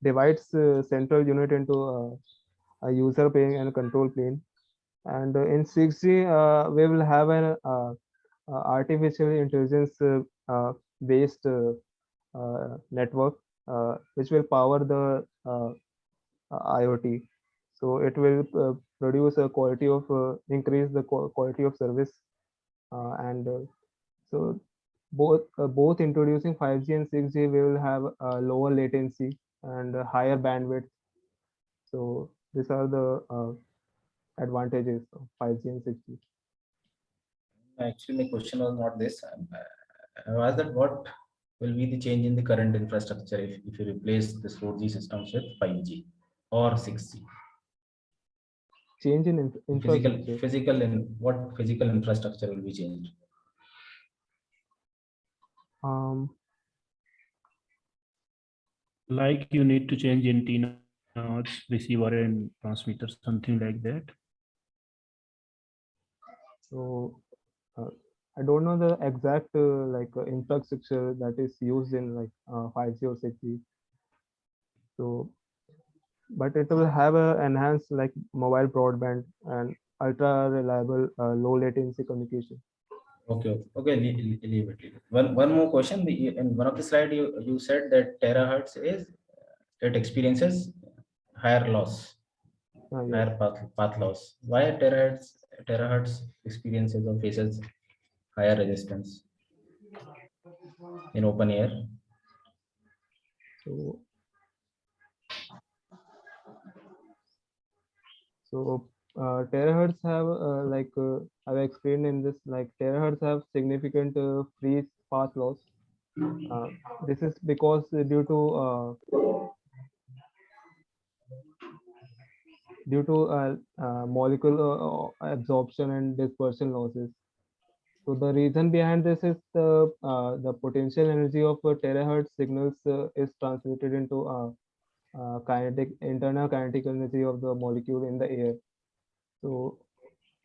divides central unit into a user plane and a control plane. And in 6G, we will have an artificial intelligence based network, which will power the IoT. So it will produce a quality of increase the quality of service, and so both introducing 5G and 6G, we will have lower latency and higher bandwidth. So these are the advantages of 5G and 6G. Actually, my question was not this. I asked that what will be the change in the current infrastructure if you replace this 4G systems with 5G or 6G? Change in infrastructure. What physical infrastructure will be changed? Like you need to change antenna, receiver and transmitter, something like that. So I don't know the exact infrastructure that is used in like 5G or 6G. So, but it will have a enhanced like mobile broadband and ultra reliable low latency communication. Okay, okay, leave it. One more question. In one of the slide, you said that terahertz it experiences higher loss, Yes. higher path loss. Why terahertz experiences or faces higher resistance in open air? So terahertz have I've explained in this, like terahertz have significant free path loss. This is because due to molecule absorption and dispersion losses. So the reason behind this is the potential energy of terahertz signals is transmitted into internal kinetic energy of the molecule in the air. So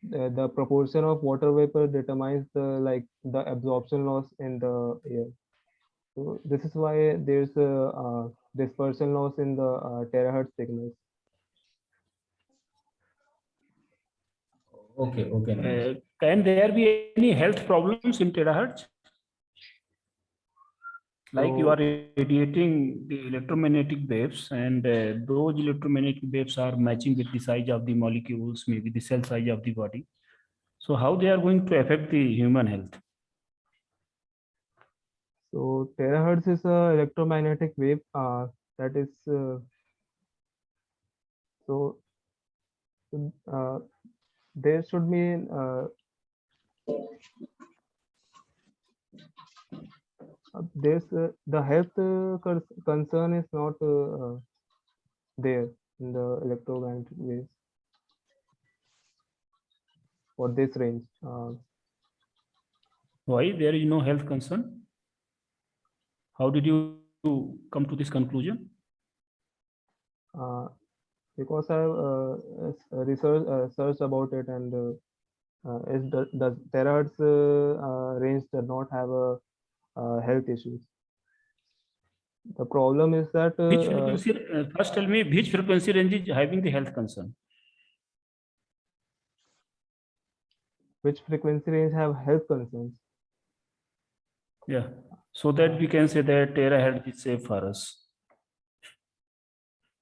the proportion of water vapor determines the absorption loss in the air. So this is why there's a dispersion loss in the terahertz signals. Okay, okay. Can there be any health problems in terahertz? Like you So- are radiating the electromagnetic waves, and those electromagnetic waves are matching with the size of the molecules, maybe the cell size of the body. So how they are going to affect the human health? So terahertz is a electromagnetic wave that is so uh, there should be there's the health concern is not there in the electromagnetic waves for this range. Why there is no health concern? How did you come to this conclusion? Because I searched about it, and is the terahertz range does not have a health issues. The problem is that Which frequency? First, tell me which frequency range is having the health concern. which frequency range have health concerns. Yeah, so that we can say that terahertz is safe for us.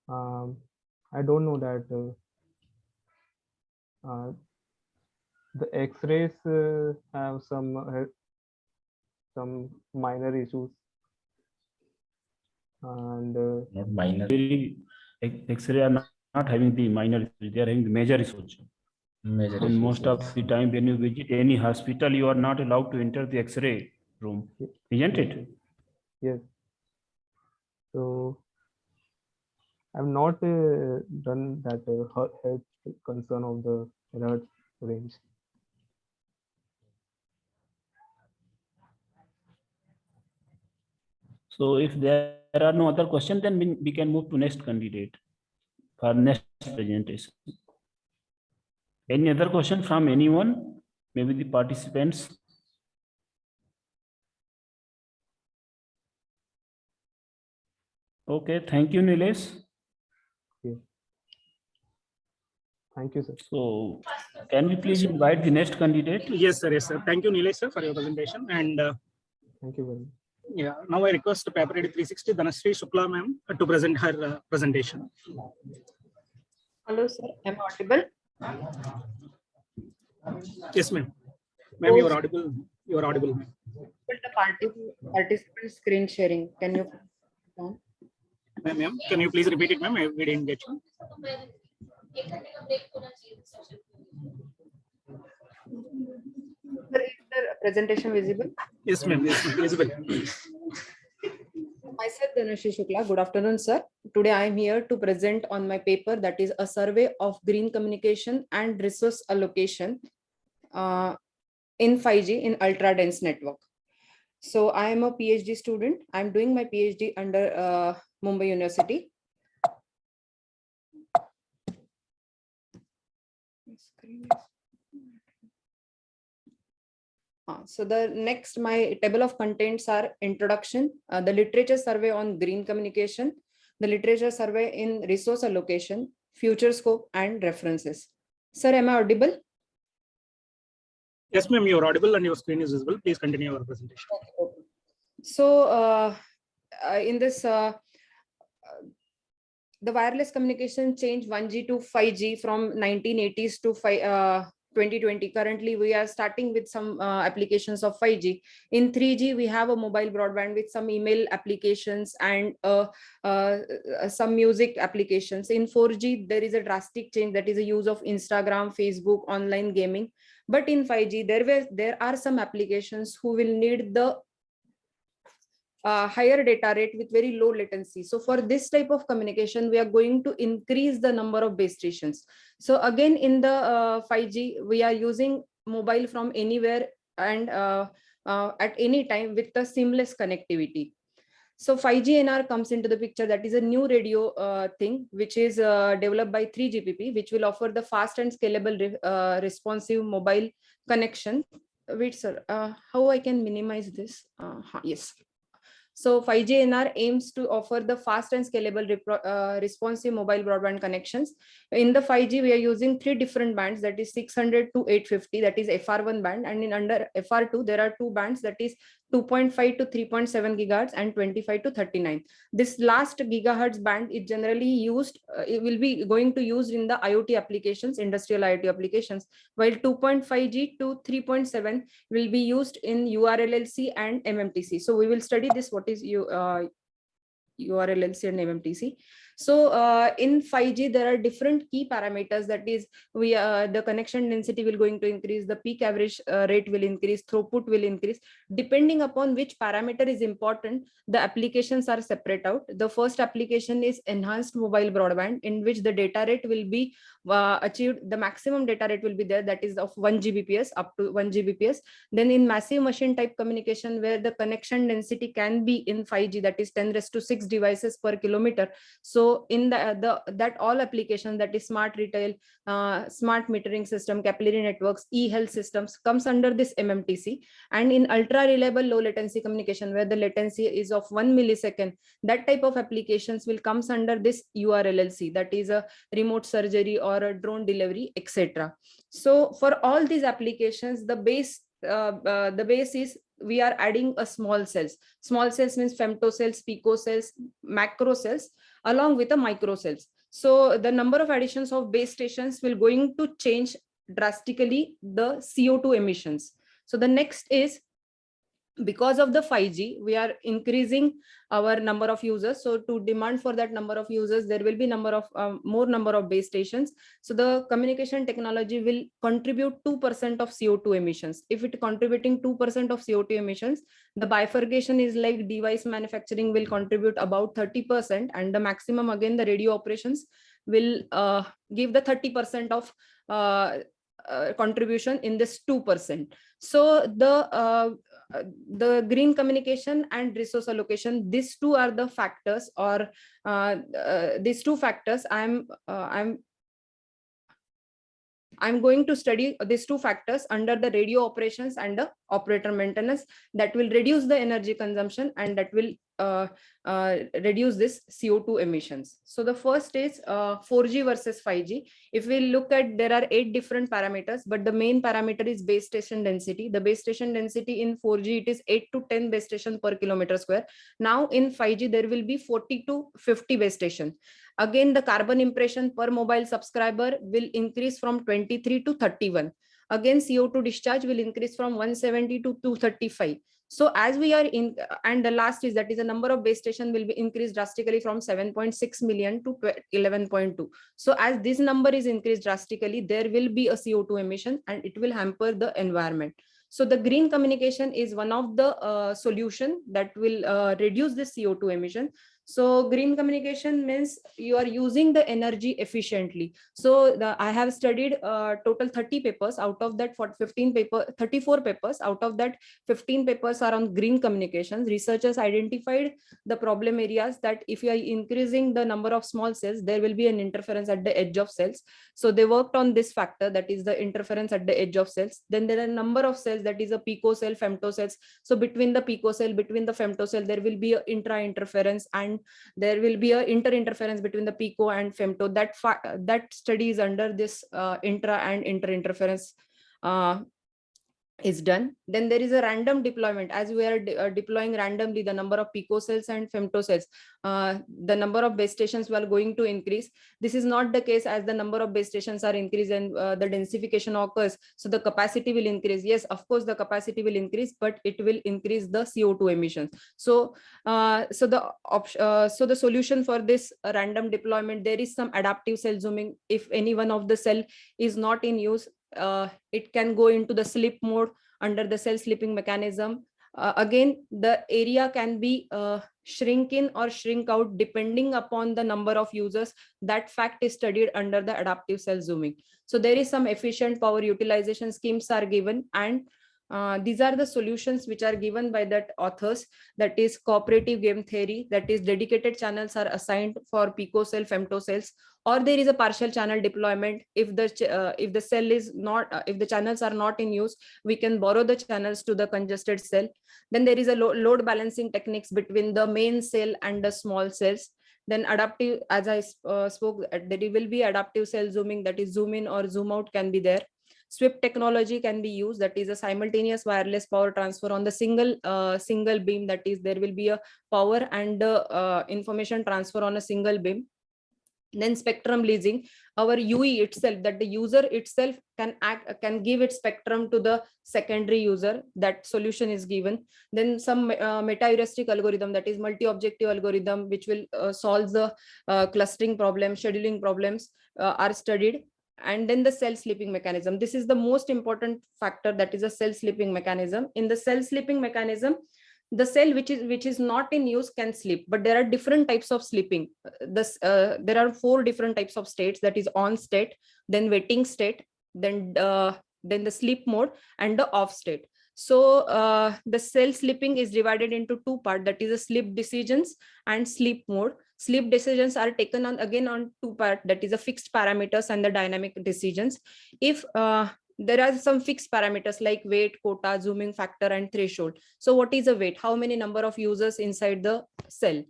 I don't know that the X-rays have some minor issues, and Not minor. X-ray are not having the minor issues, they are having the major issues. Major And issues, most of yes. the time when you visit any hospital, you are not allowed to enter the X-ray room, isn't it? Yes. So I've not done that health concern of the terahertz range. So if there are no other questions, then we can move to next candidate for next presentation. Any other question from anyone? Maybe the participants? Okay, thank you, Nilesh. Thank you, sir. So can we please invite the next candidate? Yes, sir. Yes, sir. Thank you, Nilesh, sir, for your presentation. And Thank you very much. yeah, now I request Paper Ready 360 Dhanashree Shukla ma'am to present her presentation. Hello, sir. Am I audible? Yes, ma'am. Ma'am, you are audible. You are audible, ma'am. The participant screen sharing. Can you? Ma'am, can you please repeat it, ma'am? We didn't get you. Sir, is the presentation visible? Yes, ma'am. Yes, ma'am. Visible. Myself, Dhanashree Shukla. Good afternoon, sir. Today I am here to present on my paper, that is a survey of green communication and resource allocation in 5G in ultra dense network. So I am a PhD student. I am doing my PhD under Mumbai University. So the next, my table of contents are introduction, the literature survey on green communication, the literature survey in resource allocation, future scope, and references. Sir, am I audible? Yes, ma'am. You are audible and your screen is visible. Please continue your presentation. So in this, the wireless communication changed 1G to 5G from 1980s to 2020. Currently, we are starting with some applications of 5G. In 3G, we have a mobile broadband with some email applications and some music applications. In 4G, there is a drastic change, that is the use of Instagram, Facebook, online gaming. But in 5G, there are some applications who will need the higher data rate with very low latency. So for this type of communication, we are going to increase the number of base stations. So again, in the 5G, we are using mobile from anywhere and at any time with the seamless connectivity. So 5G NR comes into the picture. That is a new radio thing, which is developed by 3GPP, which will offer the fast and scalable responsive mobile connection. Wait, sir, how I can minimize this? Yes. So 5G NR aims to offer the fast and scalable responsive mobile broadband connections. In the 5G, we are using 3 different bands, that is 600 to 850, that is FR1 band, and in under FR2 there are 2 bands, that is 2.5 to 3.7 gigahertz and 25 to 39. This last gigahertz band is generally used, it will be going to use in the IoT applications, industrial IoT applications, while 2.5G to 3.7 will be used in URLLC and MMTC. So we will study this, what is URLLC and MMTC. So in 5G, there are different key parameters, that is the connection density will going to increase, the peak average rate will increase, throughput will increase. Depending upon which parameter is important, the applications are separate out. The first application is enhanced mobile broadband, in which the data rate will be achieved, the maximum data rate will be there, that is of 1 Gbps up to 1 Gbps. Then in massive machine type communication, where the connection density can be in 5G, that is 10⁶ devices per kilometer. So in that all applications, that is smart retail, smart metering system, capillary networks, e-health systems, comes under this MMTC. And in ultra reliable low latency communication, where the latency is of 1 millisecond, that type of applications will comes under this URLLC, that is a remote surgery or a drone delivery, etc. So for all these applications, the base is we are adding a small cells. Small cells means femtocells, picocells, macro cells, along with the micro cells. So the number of additions of base stations will going to change drastically the CO2 emissions. So the next is, because of the 5G, we are increasing our number of users. So to demand for that number of users, there will be more number of base stations. So the communication technology will contribute 2% of CO2 emissions. If it contributing 2% of CO2 emissions, the bifurcation is like device manufacturing will contribute about 30%, and the maximum, again, the radio operations will give the 30% of contribution in this 2%. So the green communication and resource allocation, these two are the factors, or these two factors I'm going to study these two factors under the radio operations and the operator maintenance, that will reduce the energy consumption, and that will reduce this CO2 emissions. So the first is 4G versus 5G. If we look at, there are 8 different parameters, but the main parameter is base station density. The base station density in 4G, it is 8 to 10 base stations per kilometer square. Now in 5G, there will be 40 to 50 base stations. Again, the carbon impression per mobile subscriber will increase from 23 to 31. Again, CO2 discharge will increase from 170 to 235. So as we are in, and the last is, that is the number of base station will be increased drastically from 7.6 million to 11.2. So as this number is increased drastically, there will be a CO2 emission, and it will hamper the environment. So the green communication is one of the solution that will reduce the CO2 emission. So green communication means you are using the energy efficiently. So I have studied total 30 papers. Out of that, 34 papers, out of that 15 papers are on green communications. Researchers identified the problem areas, that if you are increasing the number of small cells, there will be an interference at the edge of cells. So they worked on this factor, that is the interference at the edge of cells. Then there are a number of cells, that is a picocell, femtocells. So between the picocell, between the femtocell, there will be an intra-interference, and there will be a inter-interference between the pico and femto. That study is under this intra and inter-interference is done. Then there is a random deployment. As we are deploying randomly the number of picocells and femtocells, the number of base stations were going to increase. This is not the case. As the number of base stations are increased and the densification occurs, so the capacity will increase. Yes, of course the capacity will increase, but it will increase the CO2 emissions. So the solution for this random deployment, there is some adaptive cell zooming. If any one of the cell is not in use, it can go into the sleep mode under the cell sleeping mechanism. Again, the area can be shrink in or shrink out depending upon the number of users. That fact is studied under the adaptive cell zooming. So there is some efficient power utilization schemes are given, and These are the solutions which are given by that authors, that is cooperative game theory, that is dedicated channels are assigned for picocell, femtocells, or there is a partial channel deployment. If the cell is not, if the channels are not in use, we can borrow the channels to the congested cell. Then there is a load balancing techniques between the main cell and the small cells. Then adaptive, as I spoke, there will be adaptive cell zooming, that is zoom in or zoom out can be there. SWIP technology can be used, that is a simultaneous wireless power transfer on the single beam, that is there will be a power and information transfer on a single beam. Then spectrum leasing, our UE itself, that the user itself can give its spectrum to the secondary user, that solution is given. Then some meta heuristic algorithm, that is multi-objective algorithm, which will solve the clustering problem, scheduling problems are studied. And then the cell sleeping mechanism, this is the most important factor, that is a cell sleeping mechanism. In the cell sleeping mechanism, the cell which is not in use can sleep, but there are different types of sleeping. There are 4 different types of states, that is on state, then waiting state, then the sleep mode, and the off state. So the cell sleeping is divided into 2 parts, that is a sleep decisions and sleep mode. Sleep decisions are taken on again on 2 parts, that is a fixed parameters and the dynamic decisions. If there are some fixed parameters like weight, quota, zooming factor, and threshold. So what is a weight? How many number of users inside the cell?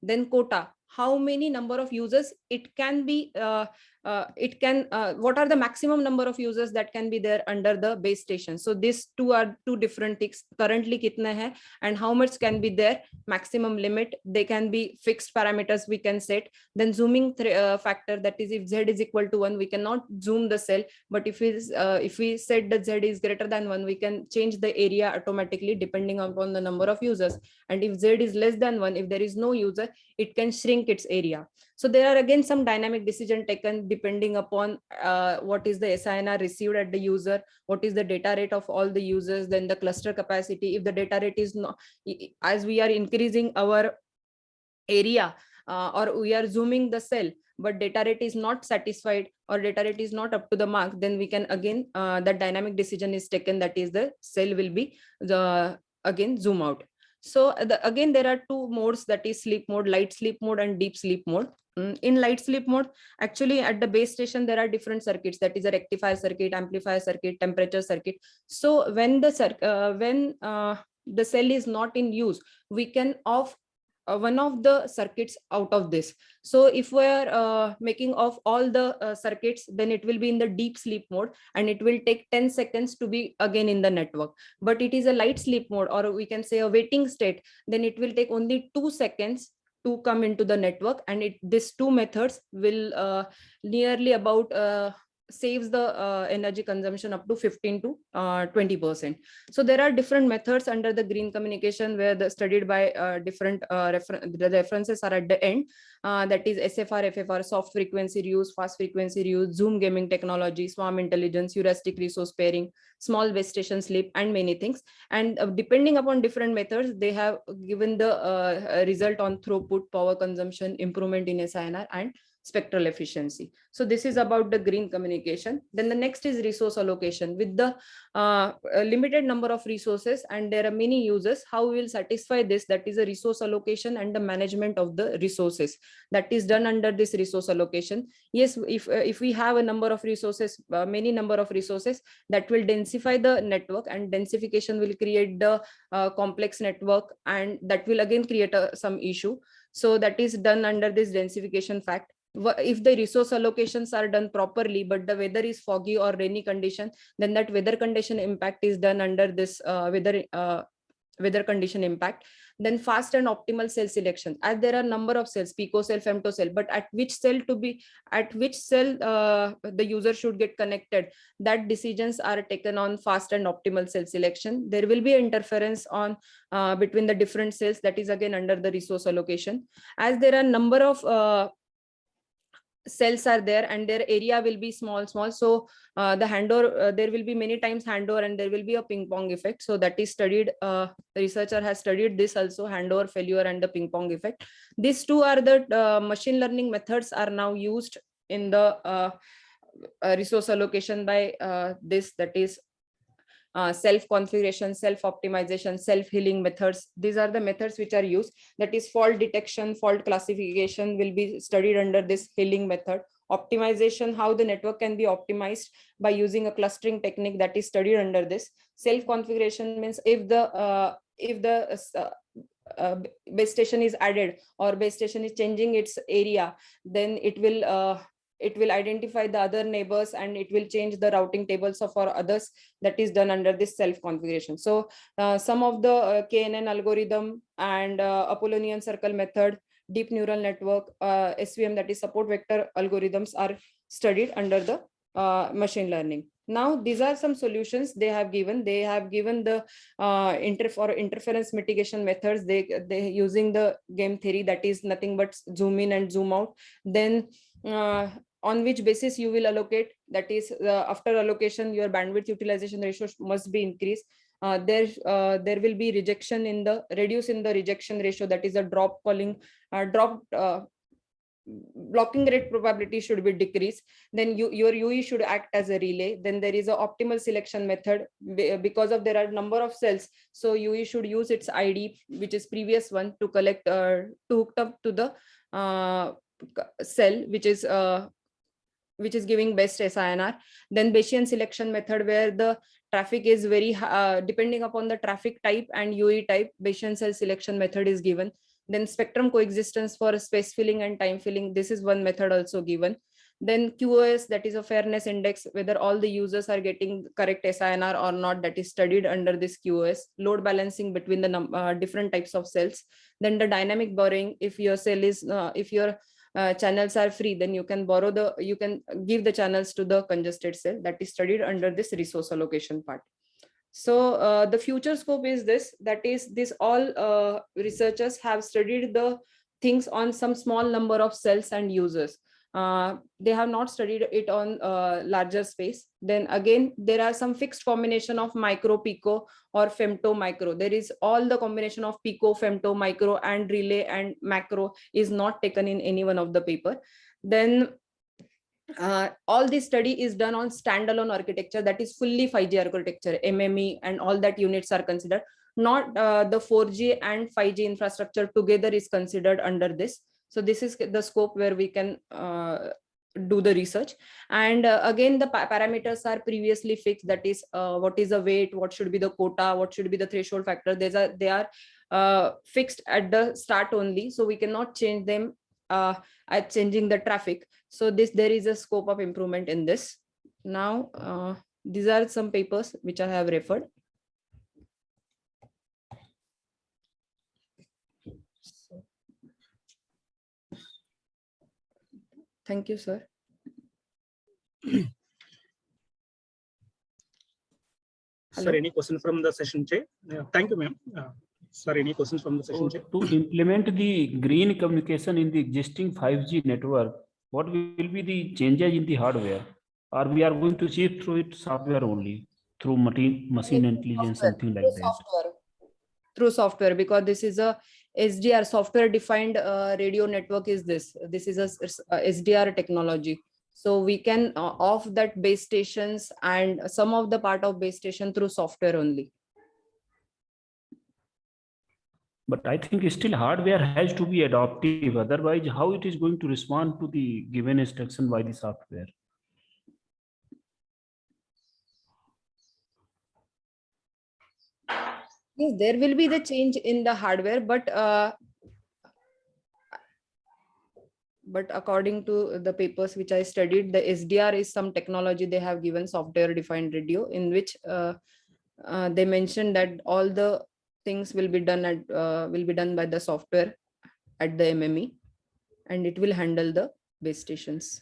Then quota, how many number of users it can be, what are the maximum number of users that can be there under the base station? So these 2 are 2 different things. Currently kitna hai and how much can be there, maximum limit, they can be fixed parameters we can set. Then zooming factor, that is if z is equal to 1, we cannot zoom the cell, but if we set that z is greater than 1, we can change the area automatically depending upon the number of users. And if z is less than 1, if there is no user, it can shrink its area. So there are again some dynamic decision taken depending upon what is the SINR received at the user, what is the data rate of all the users, then the cluster capacity. If the data rate is not, as we are increasing our area or we are zooming the cell, but data rate is not satisfied or data rate is not up to the mark, then we can again, that dynamic decision is taken, that is the cell will be again zoom out. So again, there are 2 modes, that is sleep mode, light sleep mode, and deep sleep mode. In light sleep mode, actually at the base station, there are different circuits, that is a rectifier circuit, amplifier circuit, temperature circuit. So when the cell is not in use, we can off one of the circuits out of this. So if we are making off all the circuits, then it will be in the deep sleep mode and it will take 10 seconds to be again in the network. But it is a light sleep mode, or we can say a waiting state, then it will take only 2 seconds to come into the network. And these 2 methods will nearly about saves the energy consumption up to 15 to 20%. So there are different methods under the green communication where the studied by different the references are at the end. That is SFR, FFR, soft frequency reuse, fast frequency reuse, zoom gaming technology, swarm intelligence, heuristic resource pairing, small base station sleep, and many things. And depending upon different methods, they have given the result on throughput, power consumption, improvement in SINR, and spectral efficiency. So this is about the green communication. Then the next is resource allocation. With the limited number of resources and there are many users, how we will satisfy this? That is a resource allocation and the management of the resources. That is done under this resource allocation. Yes, if we have a number of resources, many number of resources, that will densify the network, and densification will create the complex network, and that will again create some issue. So that is done under this densification fact. If the resource allocations are done properly, but the weather is foggy or rainy condition, then that weather condition impact is done under this weather condition impact. Then fast and optimal cell selection, as there are number of cells, picocell, femtocell, but at which cell the user should get connected, that decisions are taken on fast and optimal cell selection. There will be interference on between the different cells, that is again under the resource allocation. As there are number of cells are there and their area will be small, so the handover, there will be many times handover and there will be a ping pong effect. So that is studied, the researcher has studied this also, handover failure and the ping pong effect. These 2 are the machine learning methods are now used in the resource allocation by this, that is self configuration, self optimization, self healing methods. These are the methods which are used. That is fault detection, fault classification will be studied under this healing method. Optimization, how the network can be optimized by using a clustering technique, that is studied under this. Self configuration means if the base station is added or base station is changing its area, then it will identify the other neighbors and it will change the routing tables of our others. That is done under this self configuration. So some of the KNN algorithm and Apollonian circle method, deep neural network, SVM, that is support vector algorithms, are studied under the machine learning. Now these are some solutions they have given. They have given the interference mitigation methods. They using the game theory, that is nothing but zoom in and zoom out. Then on which basis you will allocate, that is after allocation your bandwidth utilization ratio must be increased. There will be rejection in the reduce in the rejection ratio, that is a drop calling blocking rate probability should be decreased. Then your UE should act as a relay. Then there is a optimal selection method, because of there are number of cells, so UE should use its ID, which is previous one, to collect to hook up to the cell which is giving best SINR. Then Bayesian selection method, where the traffic is very depending upon the traffic type and UE type, Bayesian cell selection method is given. Then spectrum coexistence for space filling and time filling, this is one method also given. Then QoS, that is a fairness index, whether all the users are getting correct SINR or not, that is studied under this QoS. Load balancing between the different types of cells. Then the dynamic borrowing, if your cell is if your channels are free, then you can give the channels to the congested cell, that is studied under this resource allocation part. So the future scope is this, that is this all researchers have studied the things on some small number of cells and users. They have not studied it on larger space. Then again, there are some fixed combination of micro, pico, or femto, micro. There is all the combination of pico, femto, micro, and relay and macro is not taken in any one of the paper. Then all this study is done on standalone architecture, that is fully 5G architecture, MME and all that units are considered. Not the 4G and 5G infrastructure together is considered under this. So this is the scope where we can do the research. And again, the parameters are previously fixed, that is what is the weight, what should be the quota, what should be the threshold factor. They are fixed at the start only, so we cannot change them at changing the traffic. So there is a scope of improvement in this. Now these are some papers which I have referred. Thank you, sir. Sir, any question from the session chair? Thank you, ma'am. Sir, any questions from the session chair? To implement the green communication in the existing 5G network, what will be the changes in the hardware? Or we are going to see through it software only, through machine intelligence, something like that? Through software, because this is a SDR, software defined radio network is this. This is a SDR technology. So we can off that base stations and some of the part of base station through software only. But I think still hardware has to be adaptive. Otherwise, how it is going to respond to the given instruction by the software? Yes, there will be the change in the hardware, but according to the papers which I studied, the SDR is some technology they have given, software defined radio, in which they mentioned that all the things will be done by the software at the MME, and it will handle the base stations.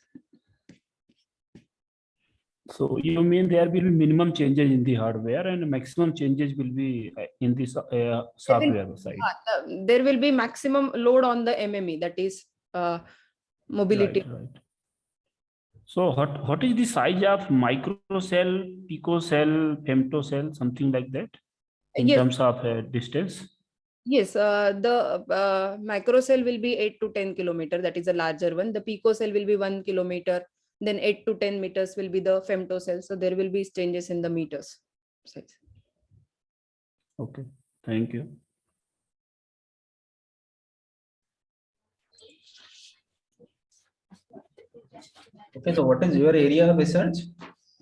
So you mean there will be minimum changes in the hardware and maximum changes will be in the software side? There will be maximum load on the MME, that is mobility. Right. So what is the size of micro cell, pico cell, femto cell, something like that, in terms of distance? Yes, the micro cell will be 8 to 10 kilometer. That is a larger one. The pico cell will be 1 kilometer. Then 8 to 10 meters will be the femto cell. So there will be changes in the meters. size. Okay, thank you. Okay, so what is your area of research?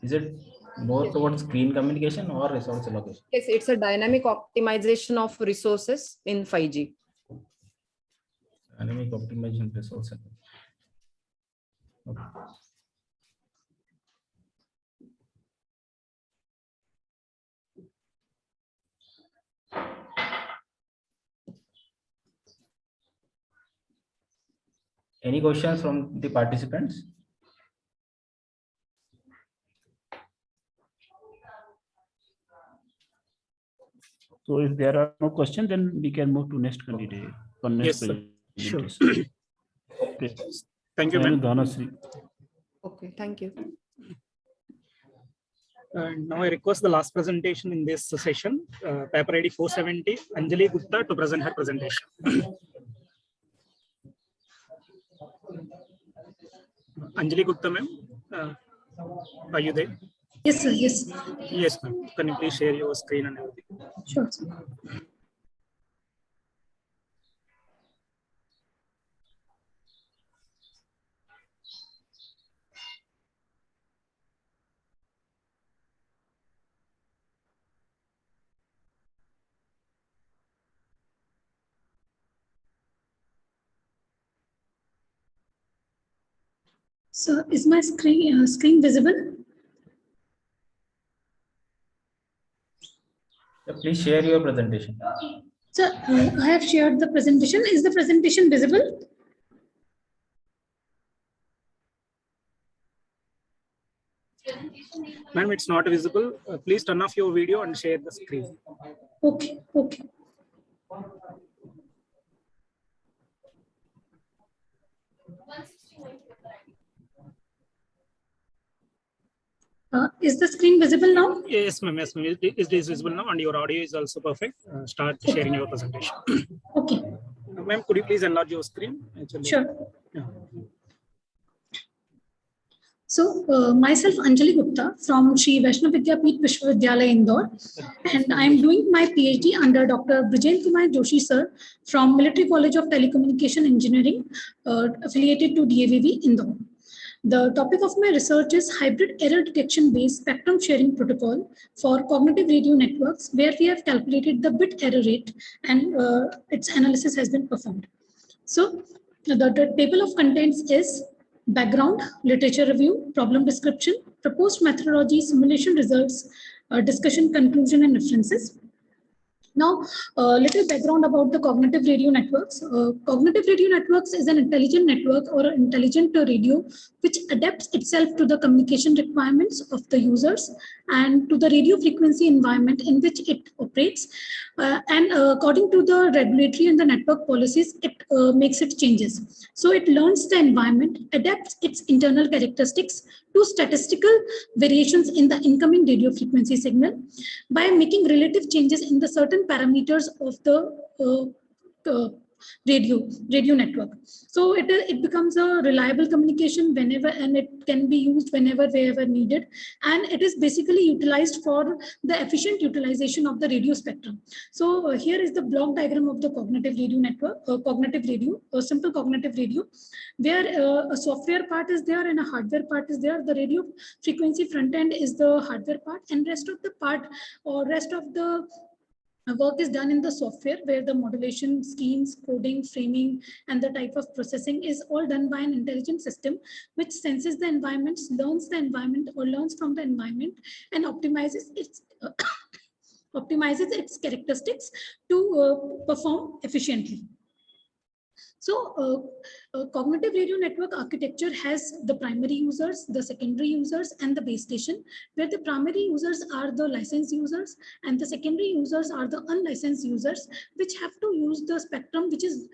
Is it more towards screen communication or resource allocation? Yes, it's a dynamic optimization of resources in 5G. Dynamic optimization resource allocation. Okay. Any questions from the participants? So if there are no questions, then we can move to next candidate for next Yes, sir. Sure. presentation. Okay. Thank you, ma'am. Dhanasri. Okay, thank you. And now I request the last presentation in this session, paper ID 470, Anjali Gupta to present her presentation. Anjali Gupta, ma'am, are you there? Yes, sir. Yes. Yes, ma'am. Can you please share your screen and everything? Sure. So is my screen visible? Please share your presentation. So I have shared the presentation. Is the presentation visible? Ma'am, it's not visible. Please turn off your video and share the screen. Okay. Okay. Is the screen visible now? Yes, ma'am. Yes, ma'am. It is visible now, and your audio is also perfect. Start sharing your presentation. Okay. Ma'am, could you please enlarge your screen? Actually, Sure. yeah. So myself Anjali Gupta from Shri Vaishnav Vidyapeeth Vishwavidyalaya Indore, and I am doing my PhD under Dr. Brijen Kumar Joshi sir from Military College of Telecommunication Engineering, affiliated to DAVV Indore. The topic of my research is hybrid error detection based spectrum sharing protocol for cognitive radio networks, where we have calculated the bit error rate and its analysis has been performed. So the table of contents is background, literature review, problem description, proposed methodology, simulation results, discussion, conclusion, and references. Now, a little background about the cognitive radio networks. Cognitive radio networks is an intelligent network or intelligent radio which adapts itself to the communication requirements of the users and to the radio frequency environment in which it operates. And according to the regulatory and the network policies, it makes its changes. So it learns the environment, adapts its internal characteristics to statistical variations in the incoming radio frequency signal by making relative changes in the certain parameters of the radio network. So it becomes a reliable communication whenever, and it can be used wherever needed, and it is basically utilized for the efficient utilization of the radio spectrum. So here is the block diagram of the cognitive radio network, a simple cognitive radio, where a software part is there and a hardware part is there. The radio frequency front end is the hardware part, and rest of the part or rest of the work is done in the software, where the modulation schemes, coding, framing, and the type of processing is all done by an intelligent system which senses the environment, learns the environment or learns from the environment, and optimizes its characteristics to perform efficiently. So cognitive radio network architecture has the primary users, the secondary users, and the base station, where the primary users are the licensed users and the secondary users are the unlicensed users, which have to use the spectrum which is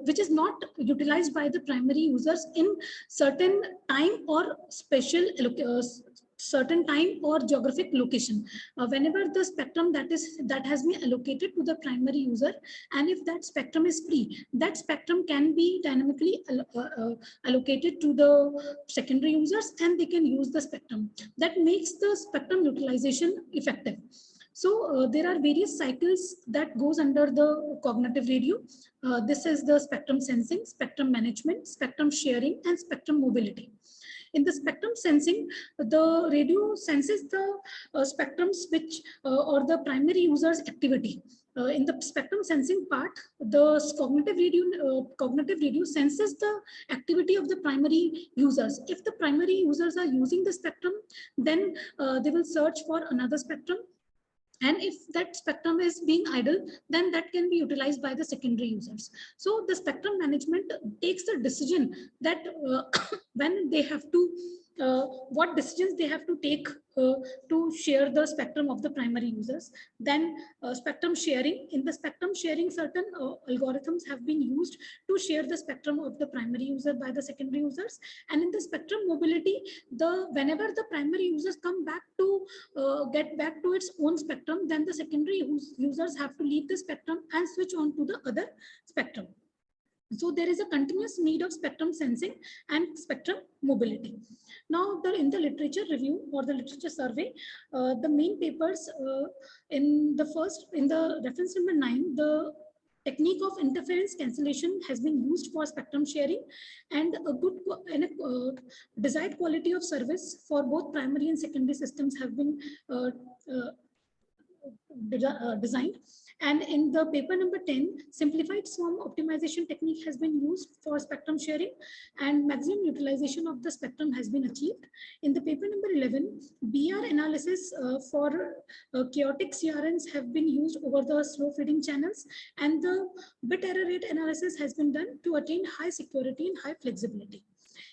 which is not utilized by the primary users in certain time or special certain time or geographic location. Whenever the spectrum that has been allocated to the primary user, and if that spectrum is free, that spectrum can be dynamically allocated to the secondary users, and they can use the spectrum. That makes the spectrum utilization effective. So there are various cycles that goes under the cognitive radio. This is the spectrum sensing, spectrum management, spectrum sharing, and spectrum mobility. In the spectrum sensing, the radio senses the spectrums which or the primary user's activity. In the spectrum sensing part, the cognitive radio senses the activity of the primary users. If the primary users are using the spectrum, then they will search for another spectrum. And if that spectrum is being idle, then that can be utilized by the secondary users. So the spectrum management takes a decision that when they have to, what decisions they have to take to share the spectrum of the primary users. Then spectrum sharing. In the spectrum sharing, certain algorithms have been used to share the spectrum of the primary user by the secondary users. And in the spectrum mobility, whenever the primary users come back to get back to its own spectrum, then the secondary users have to leave the spectrum and switch on to the other spectrum. So there is a continuous need of spectrum sensing and spectrum mobility. Now, in the literature review or the literature survey, the main papers in the reference number 9, the technique of interference cancellation has been used for spectrum sharing, and a good and a desired quality of service for both primary and secondary systems have been designed. And in the paper number 10, simplified swarm optimization technique has been used for spectrum sharing, and maximum utilization of the spectrum has been achieved. In the paper number 11, BR analysis for chaotic CRNs have been used over the slow feeding channels, and the bit error rate analysis has been done to attain high security and high flexibility.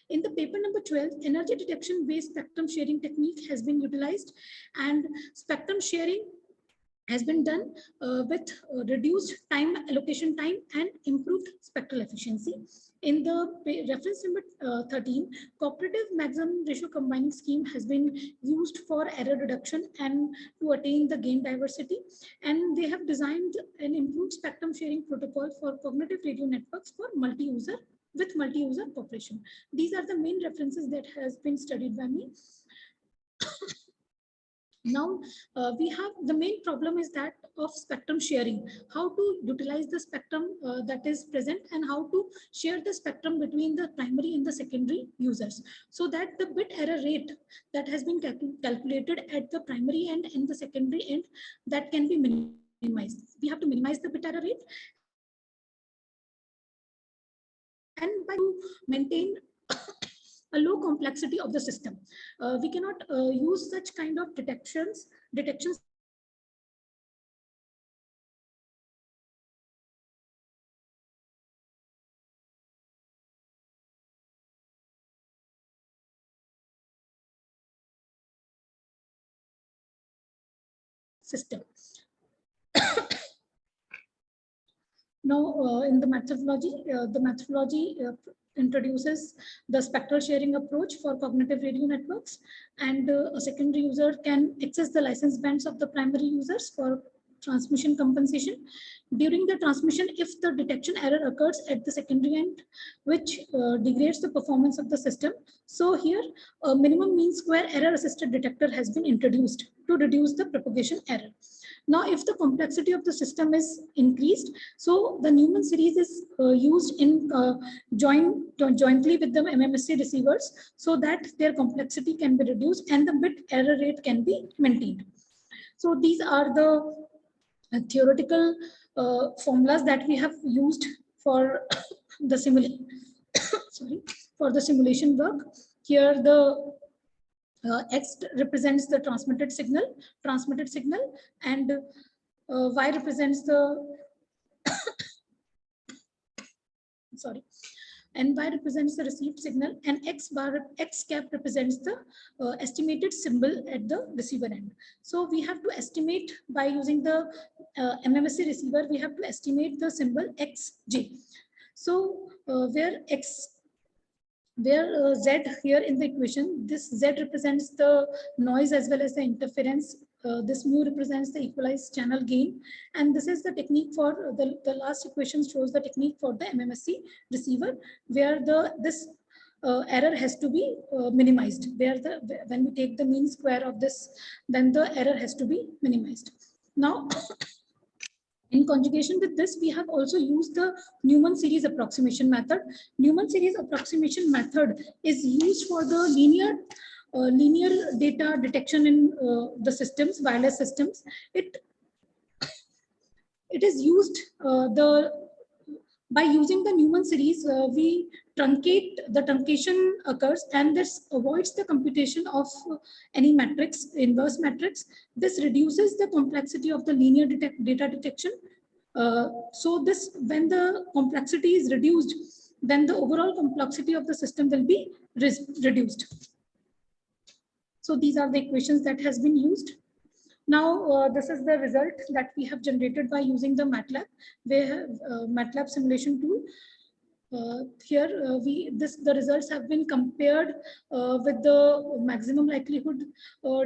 In the paper number 12, energy detection based spectrum sharing technique has been utilized, and spectrum sharing has been done with reduced time allocation time and improved spectral efficiency. In the reference number 13, cooperative maximum ratio combining scheme has been used for error reduction and to attain the gain diversity. And they have designed an improved spectrum sharing protocol for cognitive radio networks for multi-user cooperation. These are the main references that has been studied by me. Now we have the main problem is that of spectrum sharing, how to utilize the spectrum that is present and how to share the spectrum between the primary and the secondary users, so that the bit error rate that has been calculated at the primary end and the secondary end, that can be minimized. We have to minimize the bit error rate, and by maintain a low complexity of the system. We cannot use such kind of detections system. Now, in the methodology introduces the spectral sharing approach for cognitive radio networks, and a secondary user can access the license bands of the primary users for transmission compensation. During the transmission, if the detection error occurs at the secondary end, which degrades the performance of the system, so here a minimum mean square error assisted detector has been introduced to reduce the propagation error. Now, if the complexity of the system is increased, so the Newman series is used in jointly with the MMSC receivers, so that their complexity can be reduced and the bit error rate can be maintained. So these are the theoretical formulas that we have used for the simulation work. Here the X represents the transmitted signal, and Y represents the and Y represents the received signal, and X cap represents the estimated symbol at the receiver end. So we have to estimate by using the MMSC receiver, we have to estimate the symbol XJ. So where X where Z here in the equation, this Z represents the noise as well as the interference. This mu represents the equalized channel gain. And this is the technique for the last equation shows the technique for the MMSC receiver, where this error has to be minimized. When we take the mean square of this, then the error has to be minimized. Now, in conjugation with this, we have also used the Newman series approximation method. Newman series approximation method is used for the linear data detection in the systems, wireless systems. It is used by using the Newman series, we truncate, the truncation occurs, and this avoids the computation of any matrix, inverse matrix. This reduces the complexity of the linear data detection. So this, when the complexity is reduced, then the overall complexity of the system will be reduced. So these are the equations that has been used. Now, this is the result that we have generated by using the MATLAB. MATLAB simulation tool. Here, the results have been compared with the maximum likelihood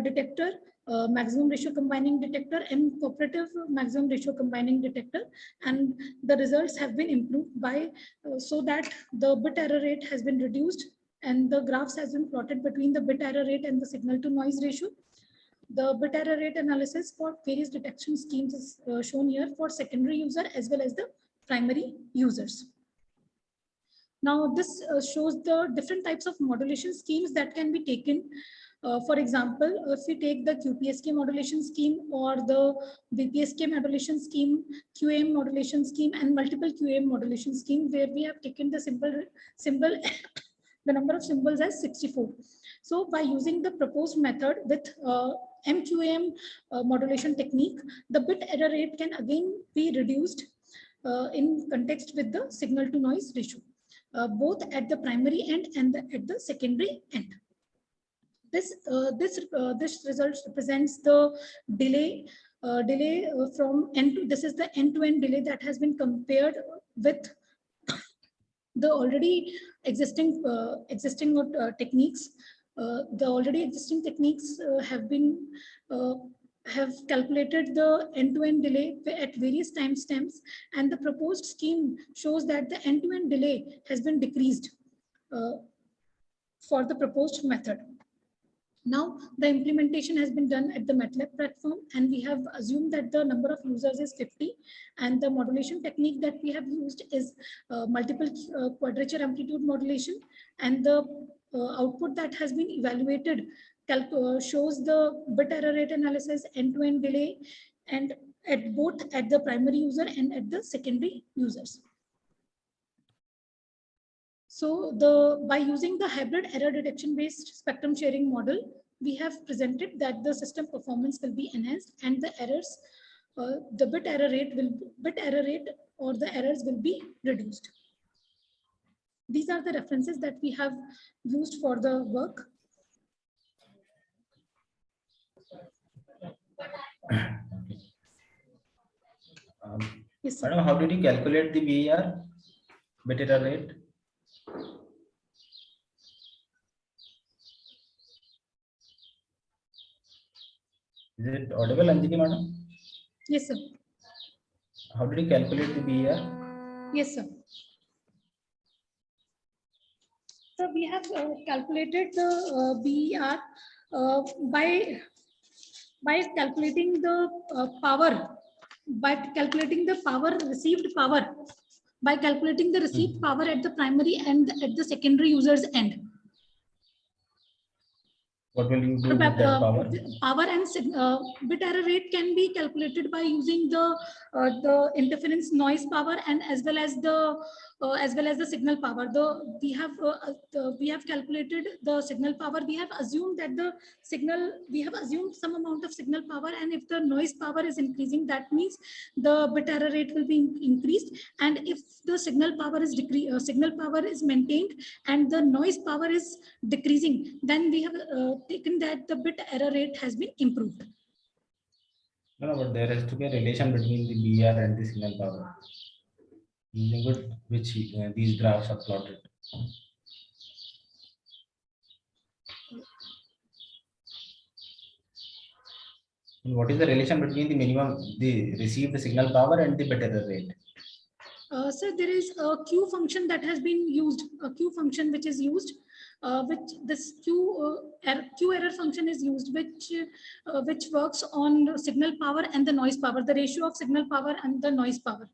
detector, maximum ratio combining detector, and cooperative maximum ratio combining detector. And the results have been improved by so that the bit error rate has been reduced, and the graphs has been plotted between the bit error rate and the signal to noise ratio. The bit error rate analysis for various detection schemes is shown here for secondary user as well as the primary users. Now, this shows the different types of modulation schemes that can be taken. For example, if we take the QPSK modulation scheme or the VPSK modulation scheme, QAM modulation scheme, and multiple QAM modulation scheme, where we have taken the symbol, the number of symbols as 64. So by using the proposed method with MQAM modulation technique, the bit error rate can again be reduced in context with the signal to noise ratio, both at the primary end and at the secondary end. This result represents the delay from end to, this is the end-to-end delay that has been compared with the already existing techniques. The already existing techniques have calculated the end-to-end delay at various timestamps, and the proposed scheme shows that the end-to-end delay has been decreased for the proposed method. Now, the implementation has been done at the MATLAB platform, and we have assumed that the number of users is 50, and the modulation technique that we have used is multiple quadrature amplitude modulation, and the output that has been evaluated shows the bit error rate analysis, end-to-end delay, and at both at the primary user and at the secondary users. So by using the hybrid error detection based spectrum sharing model, we have presented that the system performance will be enhanced, and the errors, the bit error rate or the errors will be reduced. These are the references that we have used for the work. Yes, sir. Madam, how did you calculate the BER, bit error rate? Is it audible, Anjali madam? Yes, sir. How did you calculate the BER? Yes, sir. So we have calculated the BER by calculating the power, by calculating the power received power, by calculating the received power at the primary and at the secondary user's end. What will you do with that power? Power and bit error rate can be calculated by using the interference noise power and as well as the signal power. We have calculated the signal power. We have assumed that we have assumed some amount of signal power, and if the noise power is increasing, that means the bit error rate will be increased. And if the signal power is maintained and the noise power is decreasing, then we have taken that the bit error rate has been improved. No, but there has to be a relation between the BER and the signal power, using which these graphs are plotted. And what is the relation between the minimum, the received signal power and the bit error rate? So there is a Q function that has been used, a Q function which is used, which this Q error function is used, which works on signal power and the noise power, the ratio of signal power and the noise power.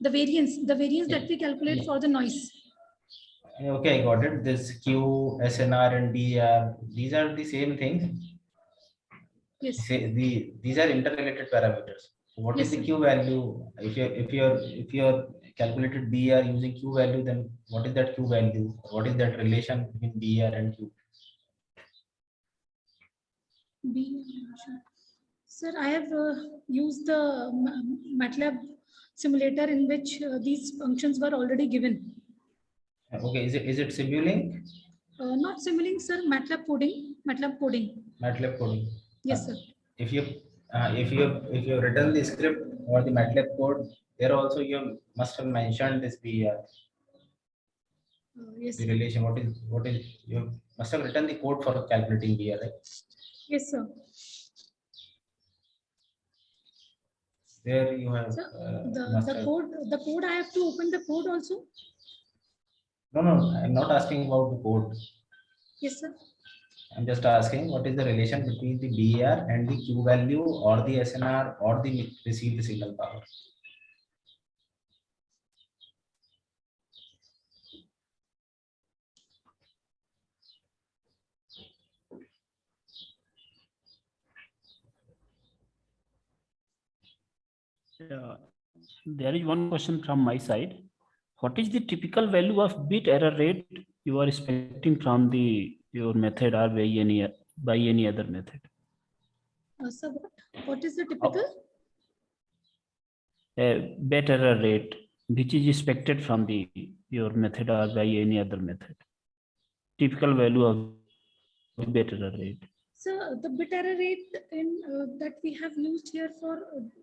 The variance that we calculate for the noise. Okay, I got it. This Q, SNR, and DR, these are the same things. Yes. These are interrelated parameters. So what is Yes, the sir. Q value? If you're calculated BR using Q value, then what is that Q value? What is that relation between BR and Q? Sir, I have used the MATLAB simulator in which these functions were already given. Okay, is it Simulink? Not Simulink, sir. MATLAB coding. MATLAB coding. MATLAB coding. Yes, sir. If you've written the script or the MATLAB code, there also you must have mentioned this BR. Yes. The relation. What is you must have written the code for calculating BR, right? Yes, sir. There you have. So, the code I have to open the code also. No, I'm not asking about the code. Yes, sir. I'm just asking what is the relation between the BR and the Q value or the SNR or the received signal power. There is one question from my side. What is the typical value of bit error rate you are expecting from your method or by any other method? So what is the typical? Bit error rate which is expected from your method or by any other method. Typical value of bit error rate. So the bit error rate that we have used here for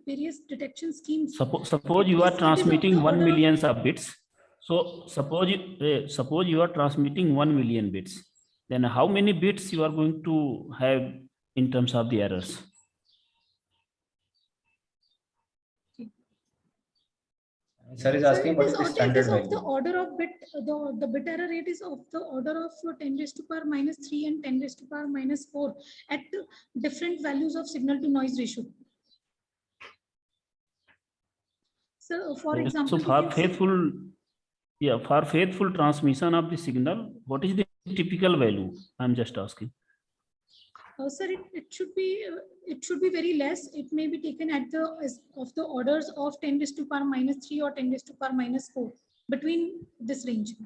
various detection schemes. Suppose you are transmitting 1 million of bits. So suppose you are transmitting 1 million bits. Then how many bits you are going to have in terms of the errors? Sir is asking what is the standard value? The order of bit, the bit error rate is of the order of 10 raised to power minus 3 and 10 raised to power minus 4 at different values of signal to noise ratio. So for example, so for faithful transmission of the signal, what is the typical value? I'm just asking. Sir, it should be very less. It may be taken at of the orders of 10 raised to power minus 3 or 10 raised to power minus 4, between this range.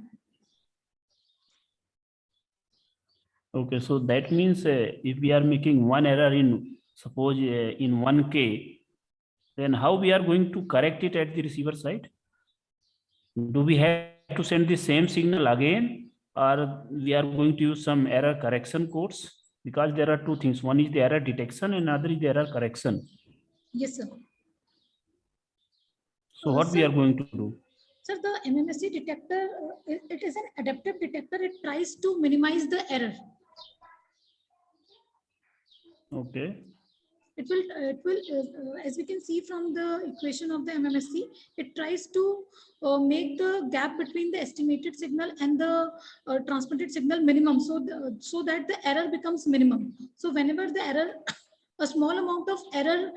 Okay, so that means if we are making one error in suppose in 1K, then how we are going to correct it at the receiver side? Do we have to send the same signal again, or we are going to use some error correction codes? Because there are two things. One is the error detection and another is the error correction. Yes, sir. So what we are going to do? Sir, the MMSC detector, it is an adaptive detector. It tries to minimize the error. Okay. It will, as we can see from the equation of the MMSC, it tries to make the gap between the estimated signal and the transmitted signal minimum, so that the error becomes minimum. So whenever the error, a small amount of error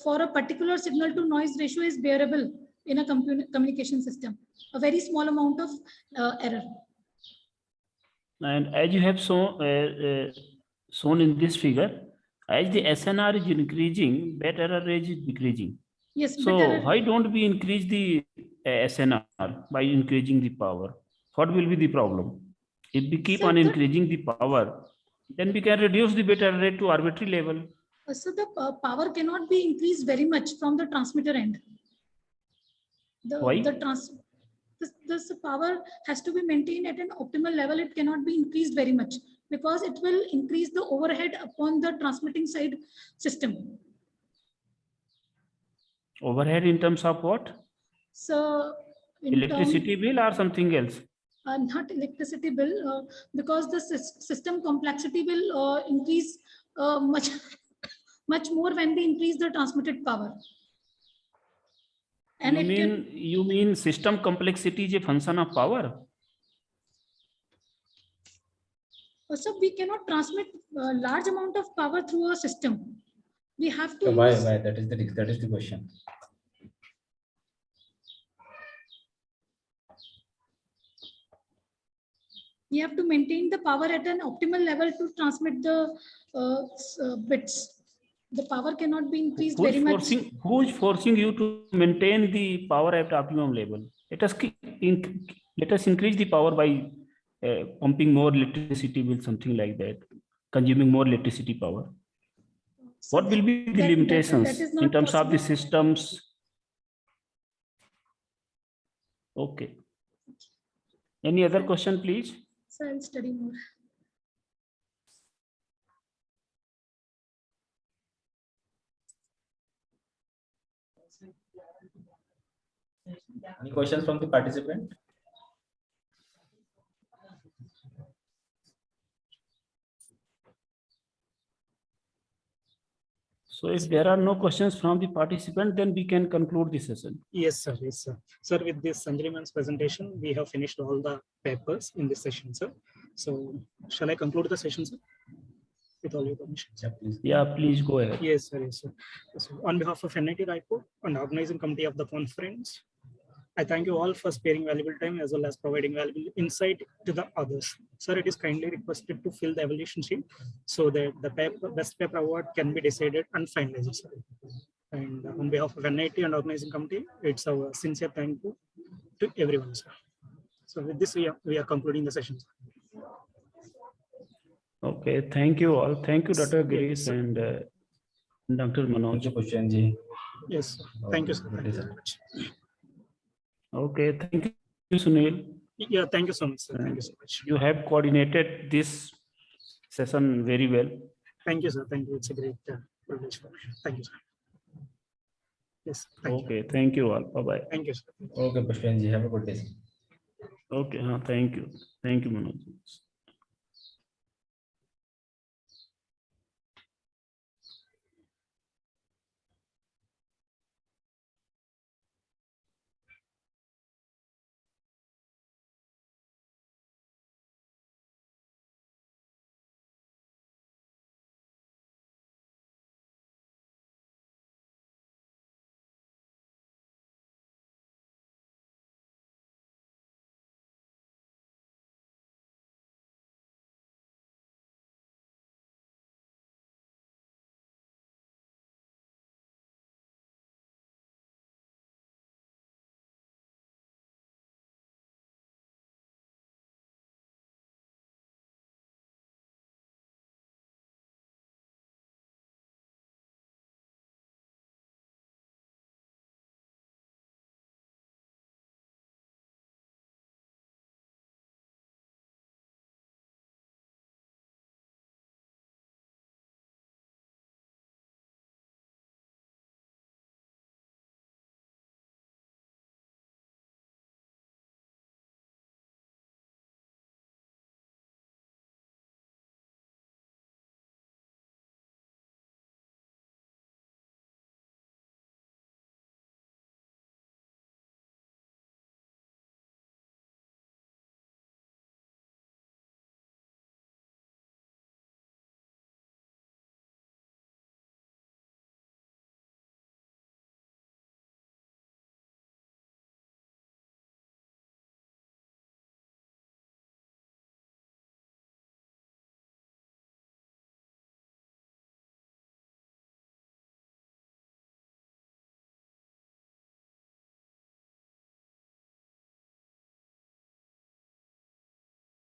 for a particular signal to noise ratio is bearable in a communication system, a very small amount of error. And as you have shown in this figure, as the SNR is increasing, bit error rate is decreasing. Yes. So why don't we increase the SNR by increasing the power? What will be the problem? If we keep on increasing the power, then we can reduce the bit error rate to arbitrary level. So the power cannot be increased very much from the transmitter end. Why? This power has to be maintained at an optimal level. It cannot be increased very much, because it will increase the overhead upon the transmitting side system. Overhead in terms of what? So electricity bill or something else? Not electricity bill, because the system complexity will increase much more when we increase the transmitted power. And you mean system complexity is a function of power? So we cannot transmit a large amount of power through a system. We have to So why use, that is the question. we have to maintain the power at an optimal level to transmit the bits. The power cannot be increased very much. Who is forcing you to maintain the power at optimum level? Let us increase the power by pumping more electricity with something like that, consuming more electricity power. So What will be the limitations that is not in terms of the possible. systems? Okay. Any other question, please? So I'll study more. Any questions from the participant? So if there are no questions from the participant, then we can conclude the session. Yes, sir. Yes, sir. Sir, with this Sanjay Man's presentation, we have finished all the papers in this session, sir. So shall I conclude the session, sir? With all your permissions. Yeah, please. Yeah, please go ahead. Yes, sir. Yes, sir. So on behalf of NIT Raipur and organizing committee of the conference, I thank you all for sparing valuable time as well as providing valuable insight to the others. Sir, it is kindly requested to fill the evaluation sheet so that the best paper award can be decided and finalized, sir. And on behalf of NIT and organizing committee, it's our sincere thank you to everyone, sir. So with this, we are concluding the session, sir. Okay, thank you all. Thank you, Dr. Yes, Girish sir. and Dr. Manoj. Thank you, Pushpanji. Yes, sir. Thank you, sir. Thank you very much. Okay, thank you, Sunil. Yeah, thank you so much, sir. Thank you so much. You have coordinated this session very well. Thank you, sir. Thank you. It's a great privilege for me. Thank you, sir. Yes. Thank Okay, thank you all. Bye-bye. Thank you, sir. Okay, Pushpanji, have a good day. Okay, thank you. Thank you, Manoj.